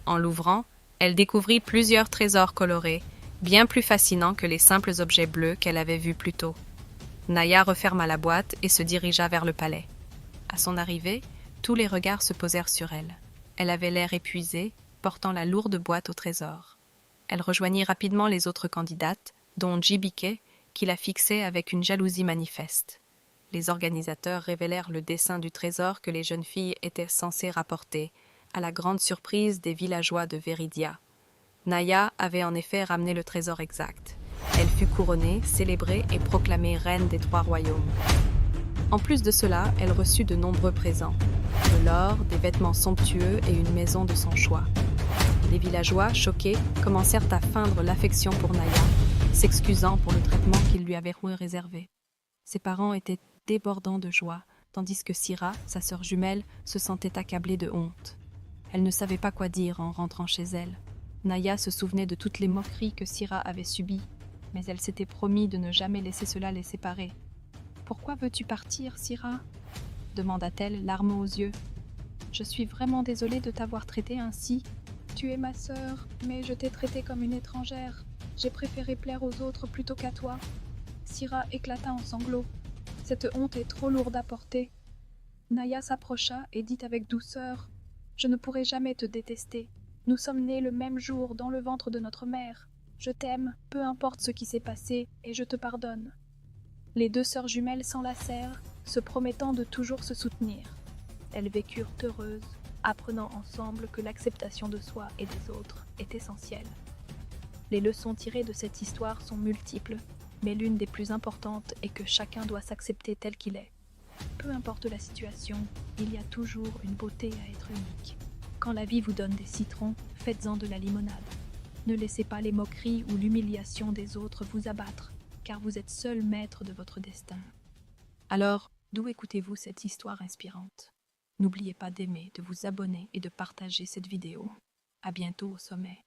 En l'ouvrant, elle découvrit plusieurs trésors colorés, bien plus fascinants que les simples objets bleus qu'elle avait vus plus tôt. Naya referma la boîte et se dirigea vers le palais. À son arrivée, tous les regards se posèrent sur elle. Elle avait l'air épuisée, portant la lourde boîte au trésor. Elle rejoignit rapidement les autres candidates, dont Jibike, qui la fixait avec une jalousie manifeste. Les organisateurs révélèrent le dessin du trésor que les jeunes filles étaient censées rapporter, à la grande surprise des villageois de Viridia. Naya avait en effet ramené le trésor exact. Elle fut couronnée, célébrée et proclamée reine des 3 royaumes. En plus de cela, elle reçut de nombreux présents, de l'or, des vêtements somptueux et une maison de son choix. Les villageois, choqués, commencèrent à feindre l'affection pour Naya, s'excusant pour le traitement qu'ils lui avaient réservé. Ses parents étaient débordants de joie, tandis que Syrah, sa sœur jumelle, se sentait accablée de honte. Elle ne savait pas quoi dire en rentrant chez elle. Naya se souvenait de toutes les moqueries que Syrah avait subies, mais elle s'était promis de ne jamais laisser cela les séparer. « Pourquoi veux-tu partir, Syrah ?» demanda-t-elle, larmes aux yeux. « Je suis vraiment désolée de t'avoir traitée ainsi. Tu es ma sœur, mais je t'ai traitée comme une étrangère. J'ai préféré plaire aux autres plutôt qu'à toi. » Syrah éclata en sanglots. Cette honte est trop lourde à porter. Naya s'approcha et dit avec douceur : « Je ne pourrai jamais te détester. Nous sommes nés le même jour dans le ventre de notre mère. Je t'aime, peu importe ce qui s'est passé, et je te pardonne. » Les 2 sœurs jumelles s'enlacèrent, se promettant de toujours se soutenir. Elles vécurent heureuses, apprenant ensemble que l'acceptation de soi et des autres est essentielle. Les leçons tirées de cette histoire sont multiples, mais l'une des plus importantes est que chacun doit s'accepter tel qu'il est. Peu importe la situation, il y a toujours une beauté à être unique. Quand la vie vous donne des citrons, faites-en de la limonade. Ne laissez pas les moqueries ou l'humiliation des autres vous abattre, car vous êtes seul maître de votre destin. Alors, d'où écoutez-vous cette histoire inspirante ? N'oubliez pas d'aimer, de vous abonner et de partager cette vidéo. À bientôt au sommet.